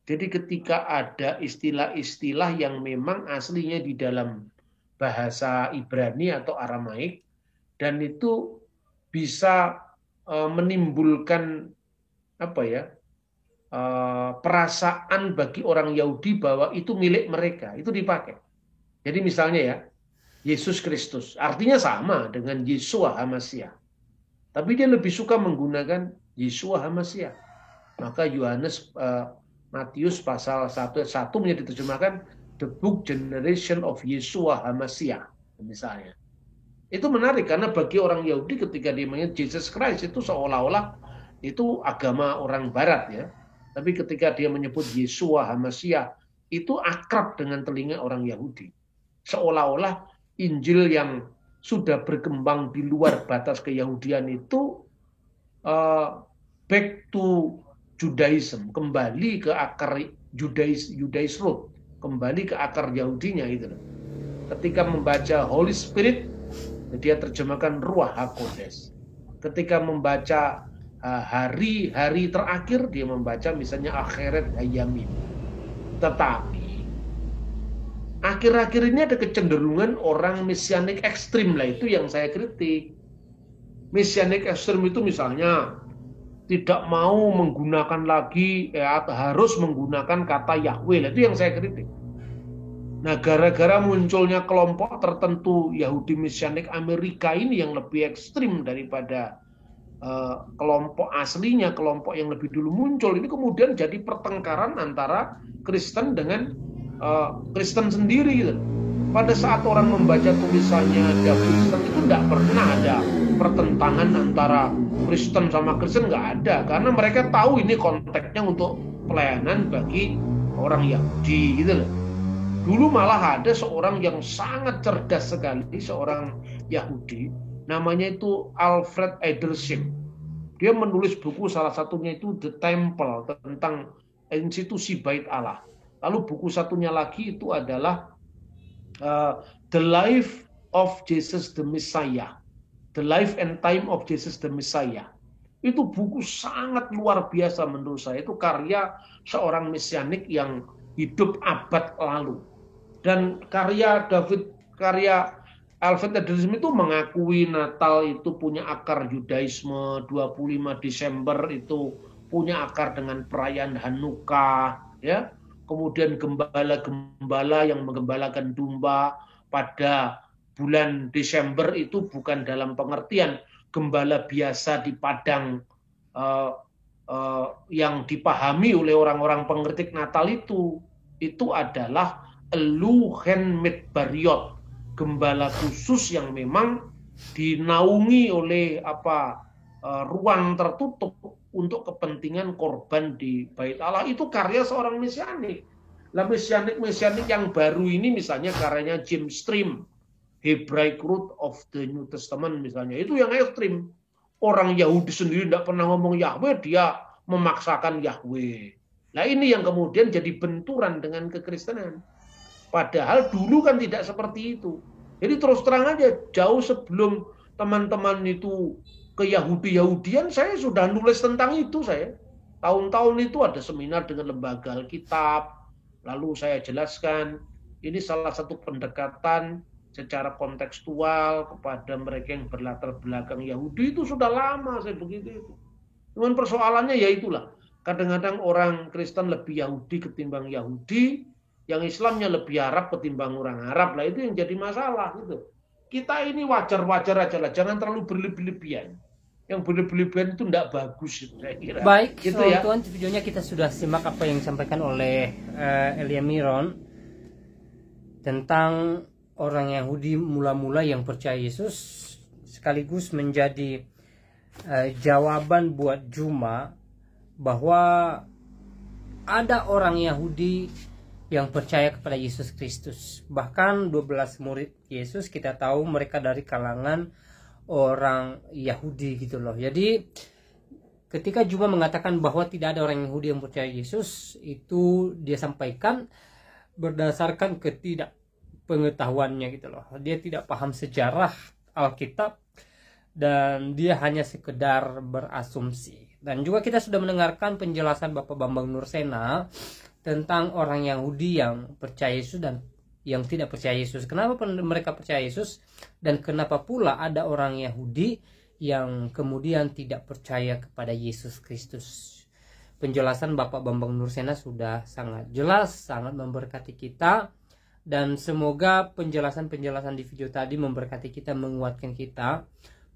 S8: Jadi ketika ada istilah-istilah yang memang aslinya di dalam bahasa Ibrani atau Aramaik, dan itu bisa menimbulkan perasaan bagi orang Yahudi bahwa itu milik mereka, itu dipakai. Jadi misalnya ya, Yesus Kristus, artinya sama dengan Yeshua HaMashiach. Tapi dia lebih suka menggunakan Yeshua HaMashiach. Maka Matius pasal 1 menjadi diterjemahkan The Book Generation of Yeshua HaMashiach, misalnya. Itu menarik karena bagi orang Yahudi ketika dia menyebut Jesus Christ itu seolah-olah itu agama orang barat, ya. Tapi ketika dia menyebut Yeshua HaMashiach itu akrab dengan telinga orang Yahudi. Seolah-olah Injil yang sudah berkembang di luar batas keyahudian itu back to Judaism, kembali ke akar Judaism root, kembali ke akar Yahudinya itu. Ketika membaca Holy Spirit, dia terjemahkan Ruach HaKodesh. Ketika membaca hari-hari terakhir, dia membaca misalnya Akhirat Hayamin. Tetapi akhir-akhir ini ada kecenderungan orang Mesianik ekstrim lah, itu yang saya kritik. Mesianik ekstrim itu misalnya tidak mau menggunakan lagi, harus menggunakan kata Yahweh lah, itu yang saya kritik. Nah, gara-gara munculnya kelompok tertentu Yahudi Mesianik Amerika ini yang lebih ekstrim daripada kelompok aslinya, kelompok yang lebih dulu muncul, ini kemudian jadi pertengkaran antara Kristen dengan Kristen sendiri gitu. pada saat orang membaca tulisannya The Kristen itu tidak pernah ada pertentangan antara Kristen sama Kristen, nggak ada, karena mereka tahu ini konteksnya untuk pelayanan bagi orang Yahudi gitu loh. Dulu malah ada seorang yang sangat cerdas sekali, seorang Yahudi, namanya itu Alfred Edersheim. Dia menulis buku, salah satunya itu The Temple, tentang institusi Bait Allah. Lalu buku satunya lagi itu adalah The Life of Jesus the Messiah, The Life and Time of Jesus the Messiah. Itu buku sangat luar biasa menurut saya. Itu karya seorang mesianik yang hidup abad lalu. Dan karya Alfred Edersheim itu mengakui Natal itu punya akar Yudaisme, 25 Desember itu punya akar dengan perayaan Hanukkah, ya. Kemudian gembala-gembala yang menggembalakan domba pada bulan Desember itu bukan dalam pengertian gembala biasa di padang yang dipahami oleh orang-orang pengertik Natal itu adalah Eluhen Medbariot, gembala khusus yang memang dinaungi oleh ruang tertutup untuk kepentingan korban di Bait Allah. Itu karya seorang mesianik. Lah mesianik yang baru ini misalnya karyanya James Stream, Hebraic Root of the New Testament misalnya, itu yang ekstrim. Orang Yahudi sendiri tidak pernah ngomong Yahweh, dia memaksakan Yahweh. Nah ini yang kemudian jadi benturan dengan kekristenan. Padahal dulu kan tidak seperti itu. Jadi terus terang aja, jauh sebelum teman-teman itu ke Yahudi-Yahudian, saya sudah nulis tentang itu. Saya tahun-tahun itu ada seminar dengan lembaga Alkitab, lalu saya jelaskan ini salah satu pendekatan secara kontekstual kepada mereka yang berlatar belakang Yahudi. Itu sudah lama saya begitu itu. Cuman persoalannya ya itulah, kadang-kadang orang Kristen lebih Yahudi ketimbang Yahudi, yang Islamnya lebih Arab ketimbang orang Arab. Lah itu yang jadi masalah gitu. Kita ini wajar-wajar aja lah, jangan terlalu berlebihan. Yang berlebihan itu tidak bagus saya kira.
S1: Baik,
S8: gitu
S1: ya.
S8: Tuan,
S1: videonya kita sudah simak apa yang disampaikan oleh Elia Miron tentang orang Yahudi mula-mula yang percaya Yesus, sekaligus menjadi jawaban buat Juma bahwa ada orang Yahudi yang percaya kepada Yesus Kristus. Bahkan 12 murid Yesus kita tahu mereka dari kalangan orang Yahudi gitu loh. Jadi ketika Juma mengatakan bahwa tidak ada orang Yahudi yang percaya Yesus, itu dia sampaikan berdasarkan ketidakpengetahuannya gitu loh. Dia tidak paham sejarah Alkitab dan dia hanya sekedar berasumsi. Dan juga kita sudah mendengarkan penjelasan Bapak Bambang Nursena tentang orang Yahudi yang percaya Yesus dan yang tidak percaya Yesus. Kenapa mereka percaya Yesus dan kenapa pula ada orang Yahudi yang kemudian tidak percaya kepada Yesus Kristus. Penjelasan Bapak Bambang Nursena sudah sangat jelas, sangat memberkati kita, dan semoga penjelasan-penjelasan di video tadi memberkati kita, menguatkan kita,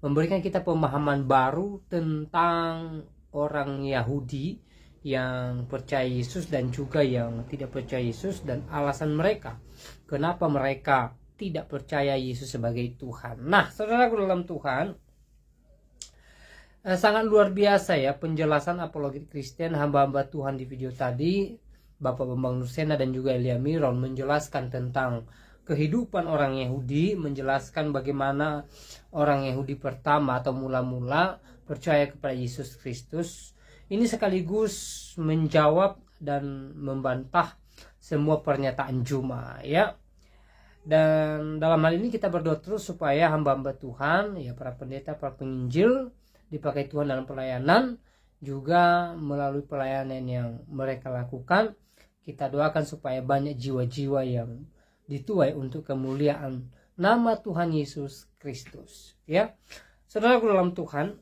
S1: memberikan kita pemahaman baru tentang orang Yahudi yang percaya Yesus dan juga yang tidak percaya Yesus, dan alasan mereka kenapa mereka tidak percaya Yesus sebagai Tuhan. Nah, saudaraku dalam Tuhan, sangat luar biasa ya penjelasan apologet Kristen hamba-hamba Tuhan di video tadi. Bapak Bambang Nursena dan juga Elia Miron menjelaskan tentang kehidupan orang Yahudi, menjelaskan bagaimana orang Yahudi pertama atau mula-mula percaya kepada Yesus Kristus. Ini sekaligus menjawab dan membantah semua pernyataan Juma ya. Dan dalam hal ini kita berdoa terus supaya hamba-hamba Tuhan, ya para pendeta, para penginjil dipakai Tuhan dalam pelayanan, juga melalui pelayanan yang mereka lakukan. Kita doakan supaya banyak jiwa-jiwa yang dituai untuk kemuliaan nama Tuhan Yesus Kristus ya. Saudaraku dalam Tuhan,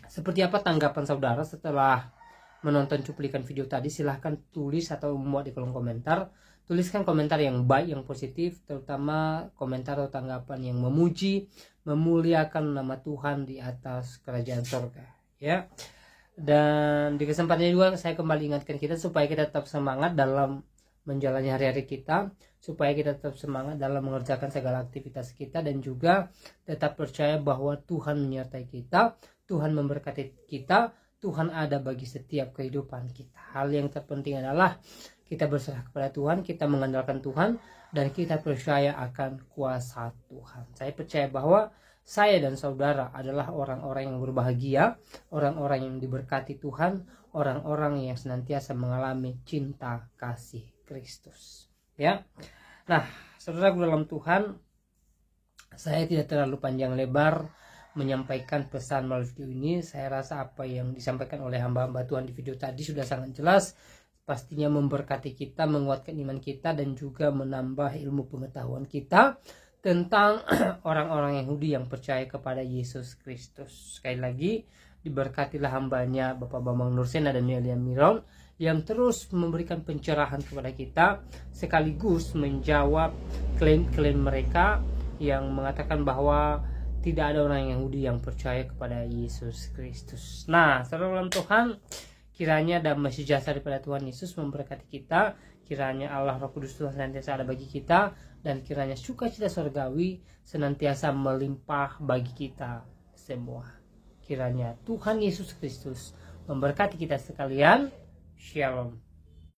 S1: seperti apa tanggapan saudara setelah menonton cuplikan video tadi? Silahkan tulis atau muat di kolom komentar. Tuliskan komentar yang baik, yang positif, terutama komentar atau tanggapan yang memuji, memuliakan nama Tuhan di atas kerajaan surga ya. Dan di kesempatan ini juga saya kembali ingatkan kita supaya kita tetap semangat dalam menjalani hari-hari kita, supaya kita tetap semangat dalam mengerjakan segala aktivitas kita, dan juga tetap percaya bahwa Tuhan menyertai kita, Tuhan memberkati kita, Tuhan ada bagi setiap kehidupan kita. Hal yang terpenting adalah kita berserah kepada Tuhan, kita mengandalkan Tuhan, dan kita percaya akan kuasa Tuhan. Saya percaya bahwa saya dan saudara adalah orang-orang yang berbahagia, orang-orang yang diberkati Tuhan, orang-orang yang senantiasa mengalami cinta kasih Kristus. Ya, nah, saudaraku dalam Tuhan, saya tidak terlalu panjang lebar menyampaikan pesan melalui video ini. Saya rasa apa yang disampaikan oleh hamba-hamba Tuhan di video tadi sudah sangat jelas, pastinya memberkati kita, menguatkan iman kita, dan juga menambah ilmu pengetahuan kita tentang orang-orang Yahudi yang percaya kepada Yesus Kristus. Sekali lagi, diberkatilah hambanya Bapak Bambang Nursena dan Elia Miron yang terus memberikan pencerahan kepada kita, sekaligus menjawab klaim-klaim mereka yang mengatakan bahwa tidak ada orang Yahudi yang percaya kepada Yesus Kristus. Nah, saudara dalam Tuhan, kiranya damai sejahtera daripada Tuhan Yesus memberkati kita, kiranya Allah Roh Kudus Tuhan senantiasa ada bagi kita, dan kiranya sukacita surgawi senantiasa melimpah bagi kita semua. Kiranya Tuhan Yesus Kristus memberkati kita sekalian. Shalom.